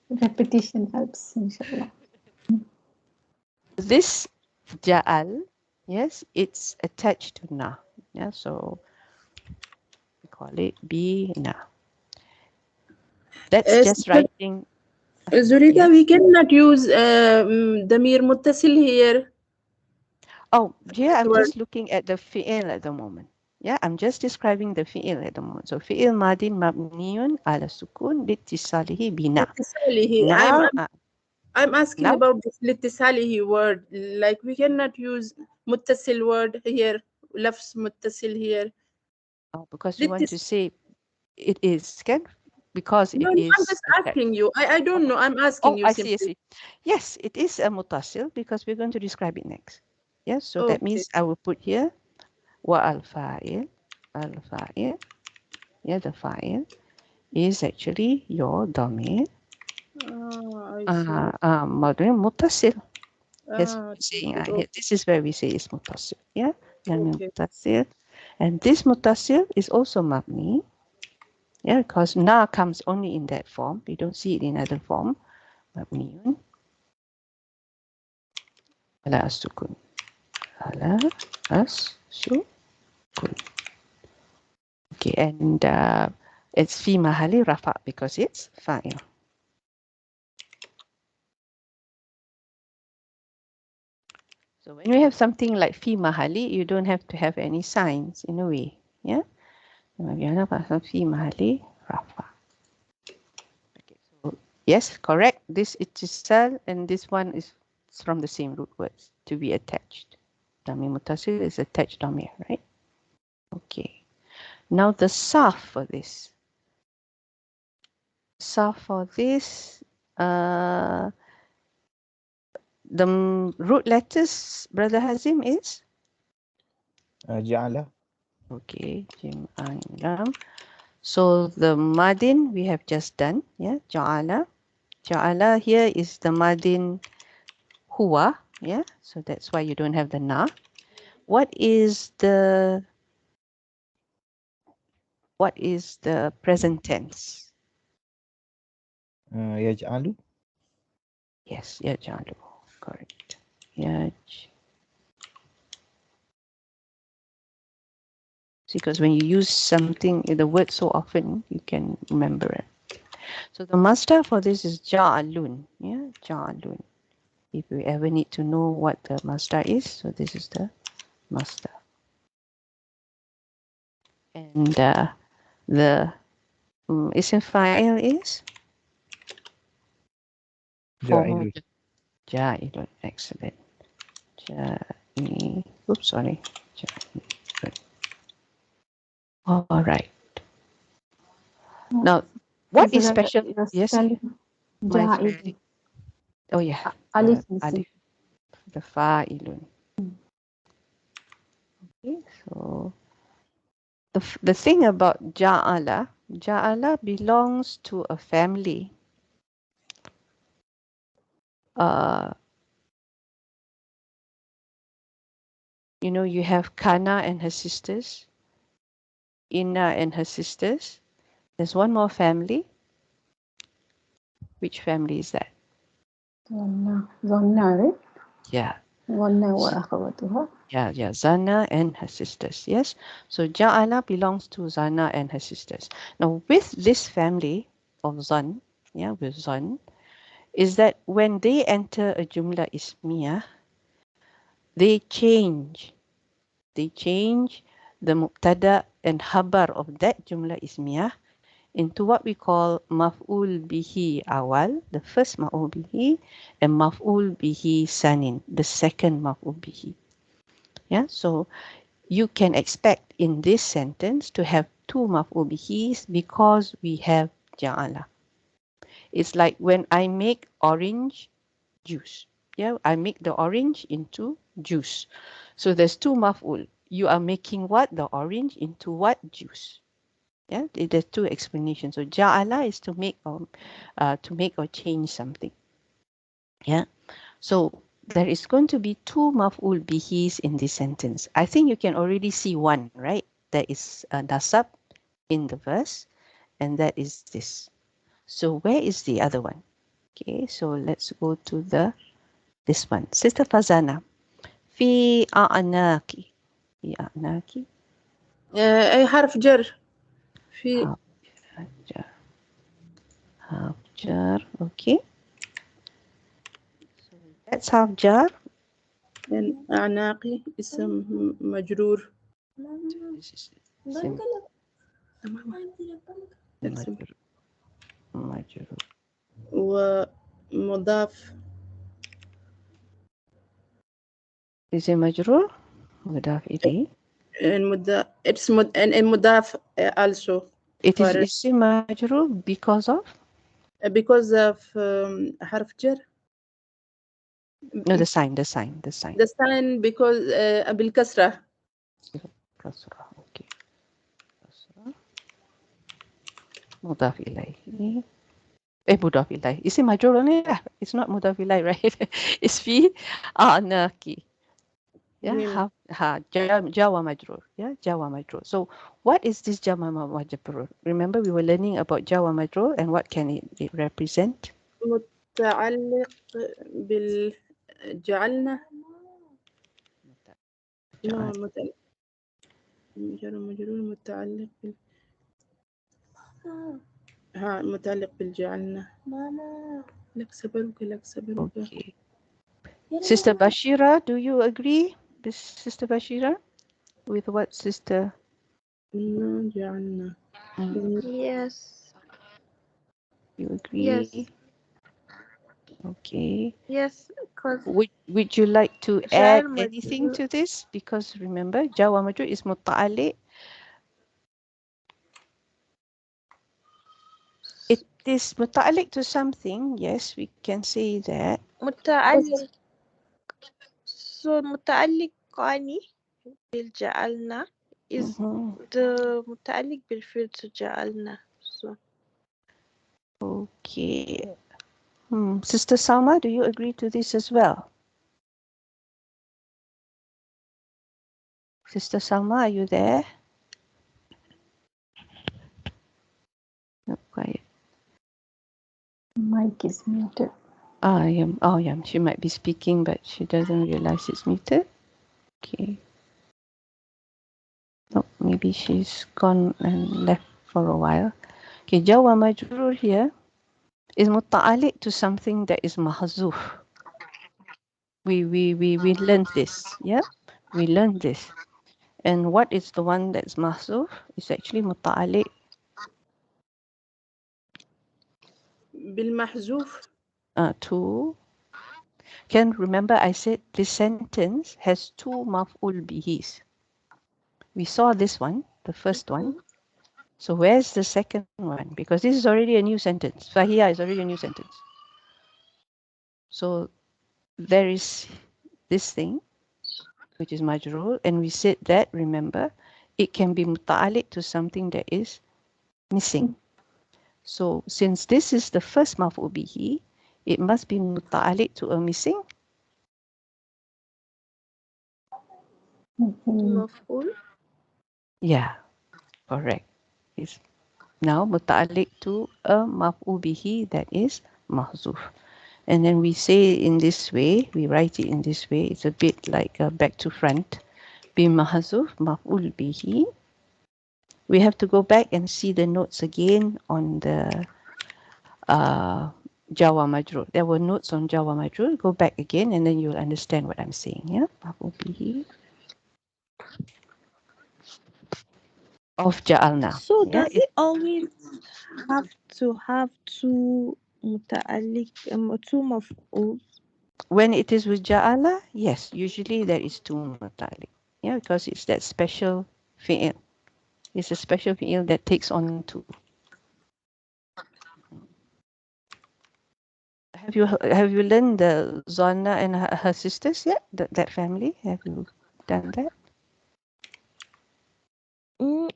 Repetition helps, inshallah. This ja'al, yes, it's attached to na. Yeah, so we call it bina. That's just writing. Zurida, Yes. we cannot use damir muttasil here. Oh, yeah, I'm Word. just looking at the fi'il at the moment. Yeah, I'm just describing the fi'il at the moment. So fi'il madin mabniyun ala sukun litisalihi bina. Littisalihi. Now, I'm asking now, about this littisalihi word. Like we cannot use muttasil word here, lafs muttasil here. oh, because you want to say it is, can? Because it No, is. I'm just attached. asking you. I don't know. I'm asking Oh, you I see, I simply. see. Yes, it is a mutasil because we're going to describe it next. Yes, so that Okay. means I will put here wa al-fa'il. Al-fa'il. Yeah, the fa'il is actually your damir. I see. Madhuri mutasil. Yes, Ah, saying okay. this is where we say it's mutasil. Yeah, damir Okay. mutasil. And this mutasil is also mabni. Yeah, because na comes only in that form. We don't see it in other form. Mabniun ala as-sukun. Ala as-sukun. Okay, and it's fi mahali rafa because it's fa'il. So when we have something like fi mahali, you don't have to have any signs in a way. Yeah. Fi mahali rafa. Okay, so yes, correct. This ittisal and this one is from the same root words, to be attached. Damir mutasil is attached damir, right? Okay. Now the saf for this. Saf for this, the root letters, Brother Hazim, is? جعل. Okay, Jim Ang Lam. So the madin we have just done. Yeah, ja'ala. Ja'ala here is the madin huwa. Yeah, so that's why you don't have the na. What is the present tense? يجعل. Yes, yaj'alu. Correct. Yaj. Because when you use something, the word so often, you can remember it. So the master for this is ja'alun. Yeah, ja'alun. If you ever need to know what the master is, so this is the master. And the ism fa'il is? جائل. Ja'ilun. Excellent. Ja'i. Oops, sorry. Ja'ilun. All right. Now, what is special? Yes, my spelling. Oh yeah, Alif missing. alif, the fa'ilun. Okay, so the thing about ja'ala belongs to a family. You know, you have Kana and her sisters, Inna and her sisters. There's one more family. Which family is that? Zonna, right? Yeah. Zonna wa akhawatuha. Yeah, Zana and her sisters. Yes. So Ja'ala belongs to Zana and her sisters. Now, with this family of Zan, yeah, with Zan, is that when they enter a Jumla Ismiyah, they change the Muqtada and Habar of that Jumla Ismiyah into what we call Maf'ul Bihi Awal, the first Maf'ul Bihi, and Maf'ul Bihi Sanin, the second Maf'ul Bihi. Yeah, so you can expect in this sentence to have two maf'ul bihis because we have ja'ala. It's like when I make orange juice. Yeah, I make the orange into juice. So there's two maf'ul. You are making what? The orange into what? Juice. Yeah, there's two explanations. So ja'ala is to make or change something. Yeah. So there is going to be two maf'ul bihis in this sentence. I think you can already see one, right? There is a nasab in the verse, and that is this. So where is the other one? Okay, so let's go to this one. Sister Fazana. في أعناق. في أعناق. أي حرف جر في half jar. Okay. So that's half jar. أعناقي اسم مجرور This is sim- majrur. ومضاف Is it majrur? مضاف إليه. it's مضاف also It is for isim majrur because of? because of حرف جر. No, the sign. The sign because بالكسرة. كسرة. Okay. كسرة. مضاف إليه. مضاف إليه. اسم مجرور لا. It's not مضاف إليه, right? It's في أعناق. Yeah, Jawa majrur. Yeah, Jawa majrur. So what is this Jawa majrur? Remember we were learning about Jawa majrur and what can it represent? متعلق بالجعلنا. مجرور متعلق متعلق بالجعلنا. لك صبرك Okay. Sister Bashira, do you agree, Sister Bashira, with what Sister? جعلنا. Yes. You agree? Yes. Okay. Yes. Because Would you like to add anything to this? Because remember, Jawa majrur is muta'alliq. It is muta'alliq to something. Yes, we can say that. متعلق. So متعلق قاني بالجعلنا is the متعلق بالفعل جعلنا. So Okay. Sister Salma, do you agree to this as well? Sister Salma, are you there? Not quiet. Mic is muted. Yeah. She might be speaking, but she doesn't realize it's muted. Okay. Oh, maybe she's gone and left for a while. Okay, Jawa majrur here is muta'alliq to something that is mahzuf. We learned this. Yeah, we learned this. And what is the one that's mahzuf? It's actually muta'alliq بالمحذوف. To. Can remember I said this sentence has two maf'ul bihis. We saw this one, the first one. So where's the second one? Because this is already a new sentence. Fahia is already a new sentence. So there is this thing, which is majrur, and we said that, remember, it can be muta'alliq to something that is missing. So since this is the first maf'ul bihi, it must be muta'alliq to a missing. مفعول. Yeah, correct. It's now muta'alliq to a maf'ul bihi that is mahzuf. And then we say in this way, we write it in this way. It's a bit like back to front. Bi mahzuf maf'ul bihi. We have to go back and see the notes again on the Jawa majrur. There were notes on Jawa majrur. Go back again and then you'll understand what I'm saying. Yeah, maf'ul bihi of ja'alna. So Yeah? does it always have to have two متعلق two مفعول? When it is with ja'ala, yes, usually there is two muta'alliq. Yeah, because it's that special fi'il. It's a special fi'il that takes on two. Have you learned the Zonna and her sisters yet? That family? Have you done that?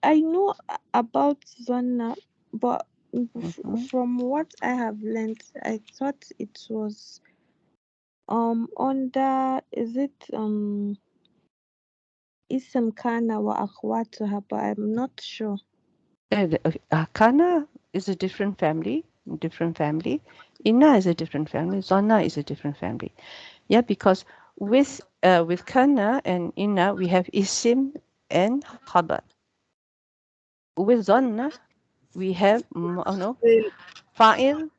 I know about Zonna, but Mhm. from what I have learned, I thought it was under, is it Ism Kana wa Akhwatuha, but I'm not sure. Kana is a different family. Inna is a different family. Zonna is a different family. Yeah, because with Kana and Inna we have isim and khabar. With Zonna we have fa'il,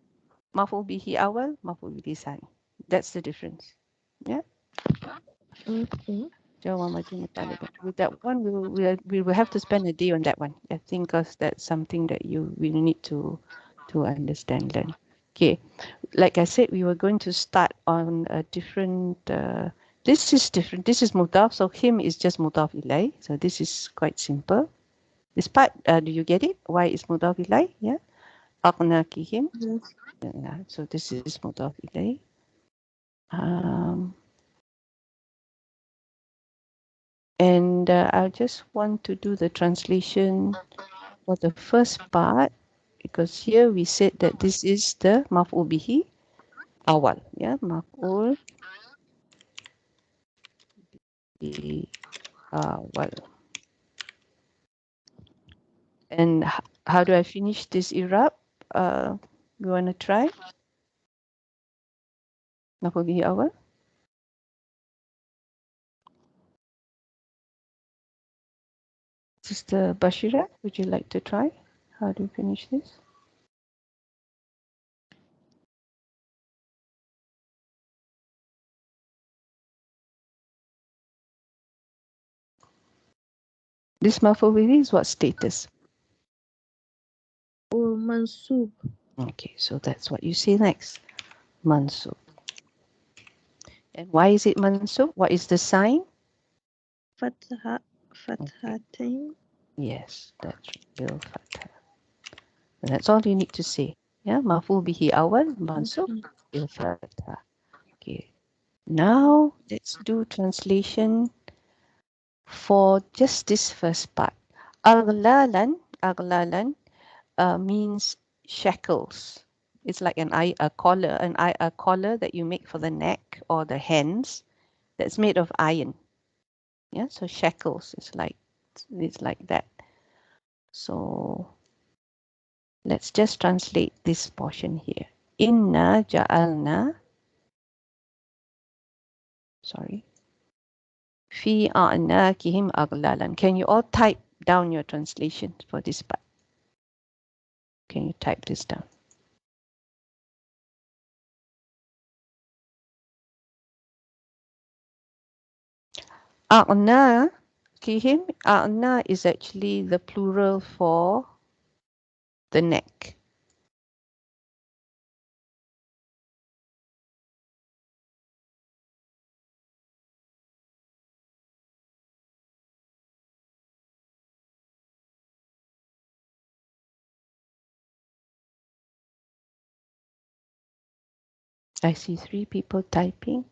maf'ul bihi awal, maf'ul bihi sani. That's the difference. Yeah. Okay. With that one, we will have to spend a day on that one. I think because that's something that you will need to understand, learn. Okay, like I said, we were going to start on a different. This is different. This is mudaf, so him is just mudaf ilay. So this is quite simple. This part, do you get it? Why is mudaf ilay? Yeah, aqnakihim. Yes. Yeah, so this is mudaf ilay. And I just want to do the translation for the first part because here we said that this is the maf'ul bihi awal. Yeah, maf'ul bihi awal. And how do I finish this Irab? You want to try? Maf'ul bihi awal. Sister Bashira, would you like to try? How do you finish this? This maf'ul bihi is what status? Or Mansub. Okay, so that's what you say next. Mansub. And why is it mansub? What is the sign? Fathatain. Yes, that's bil fathah. And that's all you need to say. Yeah, maf'ul bihi awal mansub bil fathah. Okay. Now let's do translation for just this first part. Aglalan means shackles. It's like a collar, a collar that you make for the neck or the hands that's made of iron. Yeah, so shackles is like that. So let's just translate this portion here. Inna ja'alna. Sorry. Fi a'nakihim aglalan. Can you all type down your translation for this part? Can you type this down? A'nakihim. A'na is actually the plural for the neck. I see 3 people typing.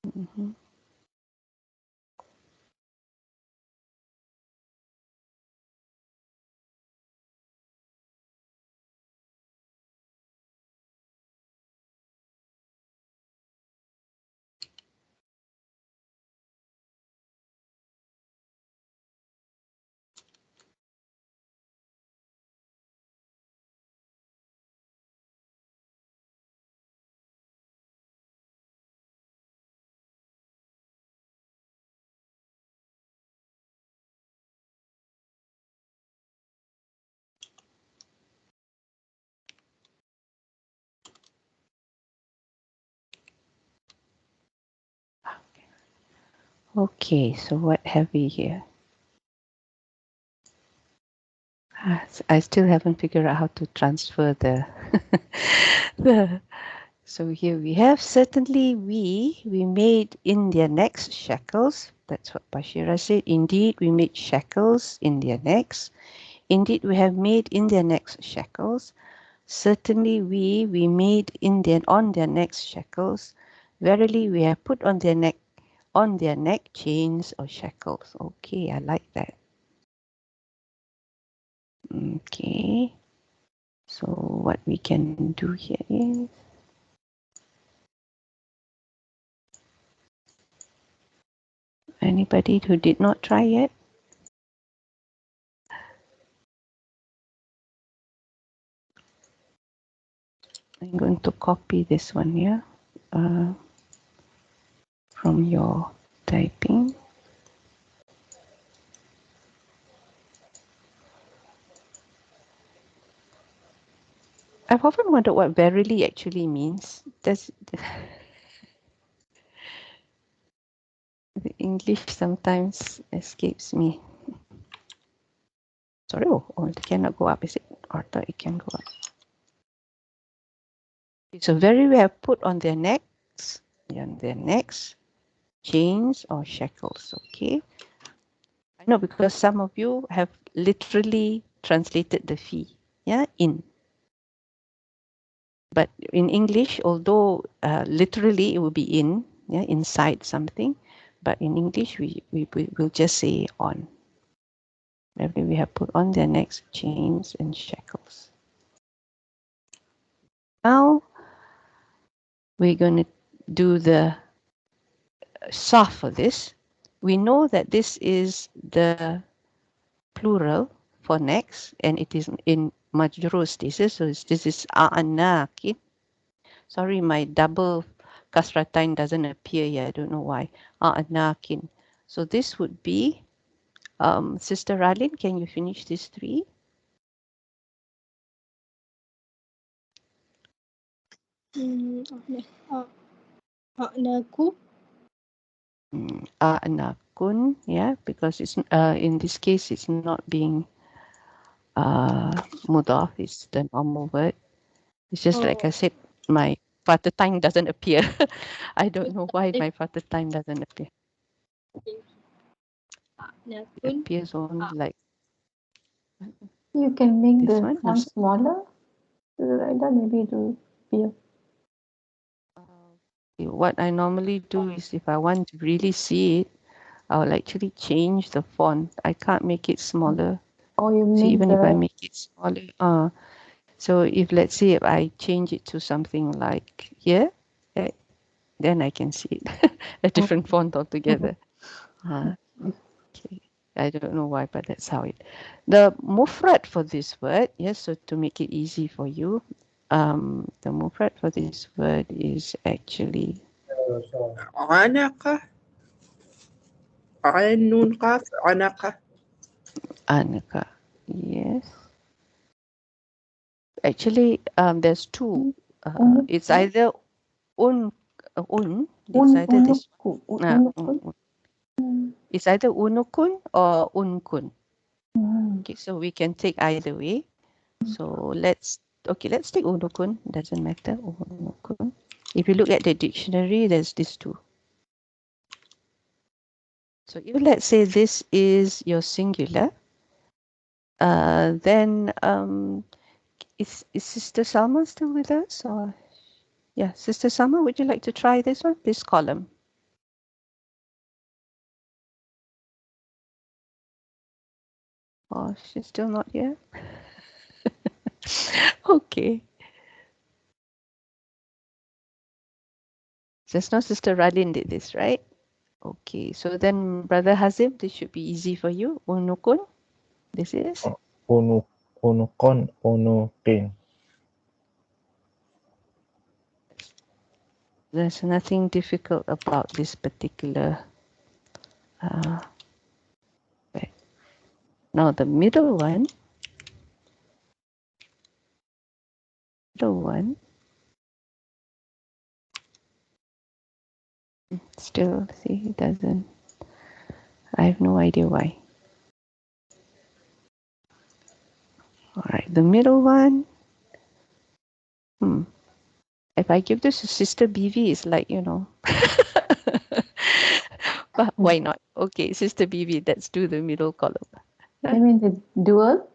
Mhm. Okay, so what have we here? I still haven't figured out how to transfer the the. So here we have certainly we made in their necks shackles. That's what Bashira said. Indeed, we made shackles in their necks. Indeed, we have made in their necks shackles. Certainly we made in their on their necks shackles. Verily, we have put on their neck chains or shackles. Okay, I like that. Okay. So what we can do here is anybody who did not try yet? I'm going to copy this one here from your typing. I've often wondered what verily actually means. Does the English sometimes escapes me? Sorry, it cannot go up, is it? Or thought it can go up. So very we have put on their necks, chains or shackles. Okay. I know because some of you have literally translated the fee, yeah, in. But in English, although literally it will be in, yeah, inside something, but in English we will just say on. Maybe we have put on their necks chains and shackles. Now we're going to do the saf for this. We know that this is the plural for necks, and it is in majrur status. So this is a'anakin. Sorry, my double kasratain doesn't appear here. I don't know why. A'anakin. So this would be, Sister Ralin, can you finish these three? A'naku. A'nakun, yeah, because it's in this case it's not being mudaf, it's the normal word. It's just like I said, my father time doesn't appear. I don't know why my father time doesn't appear. It appears only like You can make this the one. font smaller. Like that, maybe it will appear. What I normally do is if I want to really see it, I'll actually change the font. I can't make it smaller. Or you So make even if I the make it smaller, so if let's say if I change it to something like here, then I can see it, a different font altogether. Okay. I don't know why, but that's how it. The mufrad for this word, yes, so to make it easy for you, the mufrad for this word is actually عنقة عين نون قاف عنقة. anaka. Yes. Actually, there's two. It's either it's either this one. It's either unukun or unkun. Okay, so we can take either way. So let's take unukun. Doesn't matter. Unukun. If you look at the dictionary, there's these two. So if let's say this is your singular, then is Sister Salma still with us? Or yeah, Sister Salma, would you like to try this one? This column. Oh, she's still not here. Okay. Just now Sister Radin did this, right? Okay, so then Brother Hazim, this should be easy for you. Unukun, this is? Unukon, unukin. There's nothing difficult about this particular. Now the middle one, still see it doesn't. I have no idea why. All right, the middle one. If I give this to Sister BV, it's like, but why not? Okay, Sister BV, let's do the middle column. I mean the dual.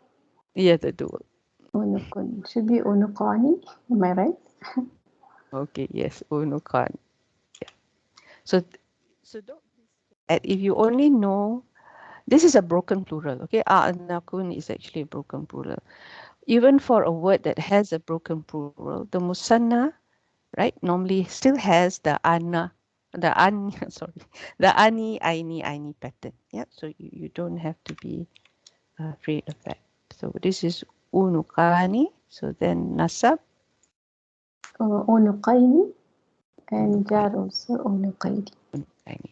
Yeah, the dual. Unukun. Should be unukani. Am I right? Okay, yes, unukan. Yeah. So don't if you only know, this is a broken plural, okay? Anakun is actually a broken plural. Even for a word that has a broken plural, the musanna, right, normally still has the anna, the an, sorry, the ani, aini pattern. Yeah, so you don't have to be afraid of that. So this is unukani. So then nasab. Unukaini. And jar also unukaidi. Unukani.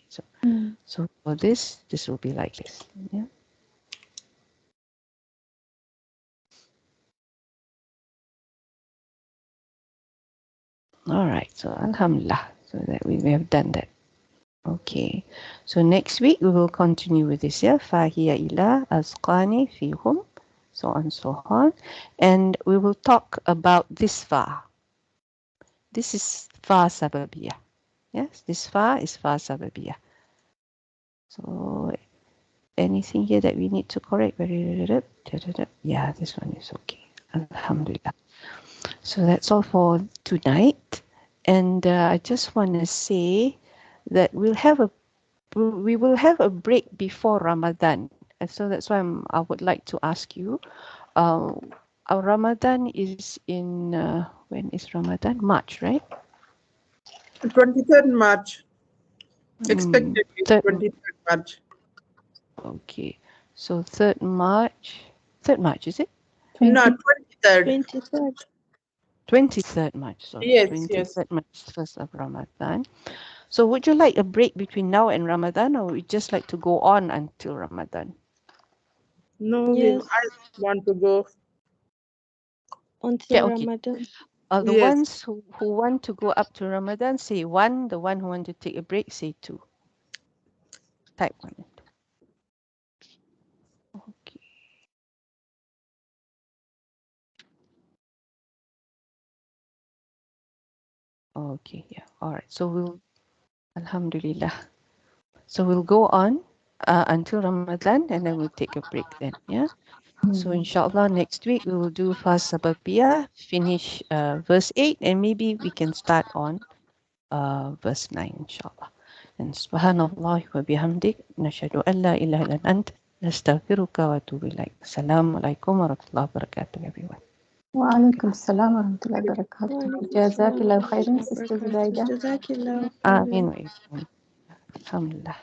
So for this will be like this. Yeah. All right, so alhamdulillah, so that we have done that. Okay, so next week we will continue with this, yeah, fahiya ila asqani fihum, so on so on, and we will talk about this fa. This is fa sababiyah. Yes, this fa is fa sababiyah. So anything here that we need to correct? Yeah, this one is okay. Alhamdulillah. So that's all for tonight. And I just want to say that we will have a break before Ramadan. And so that's why I would like to ask you, our Ramadan is in, when is Ramadan? March, right? 23rd March. Expected 23rd March. Okay. So 3rd March, is it? No, 23rd. 23rd. 23rd March, sorry. Yes, 23rd March, 1st of Ramadan. So would you like a break between now and Ramadan, or would you just like to go on until Ramadan? No, Yes. I want to go. Until Yeah, okay. Ramadan. The Yes. ones who want to go up to Ramadan, say 1. The one who want to take a break, say 2. Type 1 and 2. Okay. Okay, yeah. All right. So we'll, alhamdulillah. So we'll go on until Ramadan, and then we'll take a break then, yeah? So inshallah, next week we will do Fast Sababiyah, finish verse 8, and maybe we can start on verse 9, inshallah. And subhanallah wa bihamdik, nashhadu an la ilaha illa ant, nastaghfiruka wa atubu ilaik. Assalamu alaikum wa rahmatullahi wa barakatuh, everyone. وعليكم السلام ورحمة الله وبركاته. وعليكم جزاك السلام الله ورحمة خيرا الله Sister وبركاته. زريدة. جزاك الله Ameen خيرا. wa ikum. Alhamdulillah.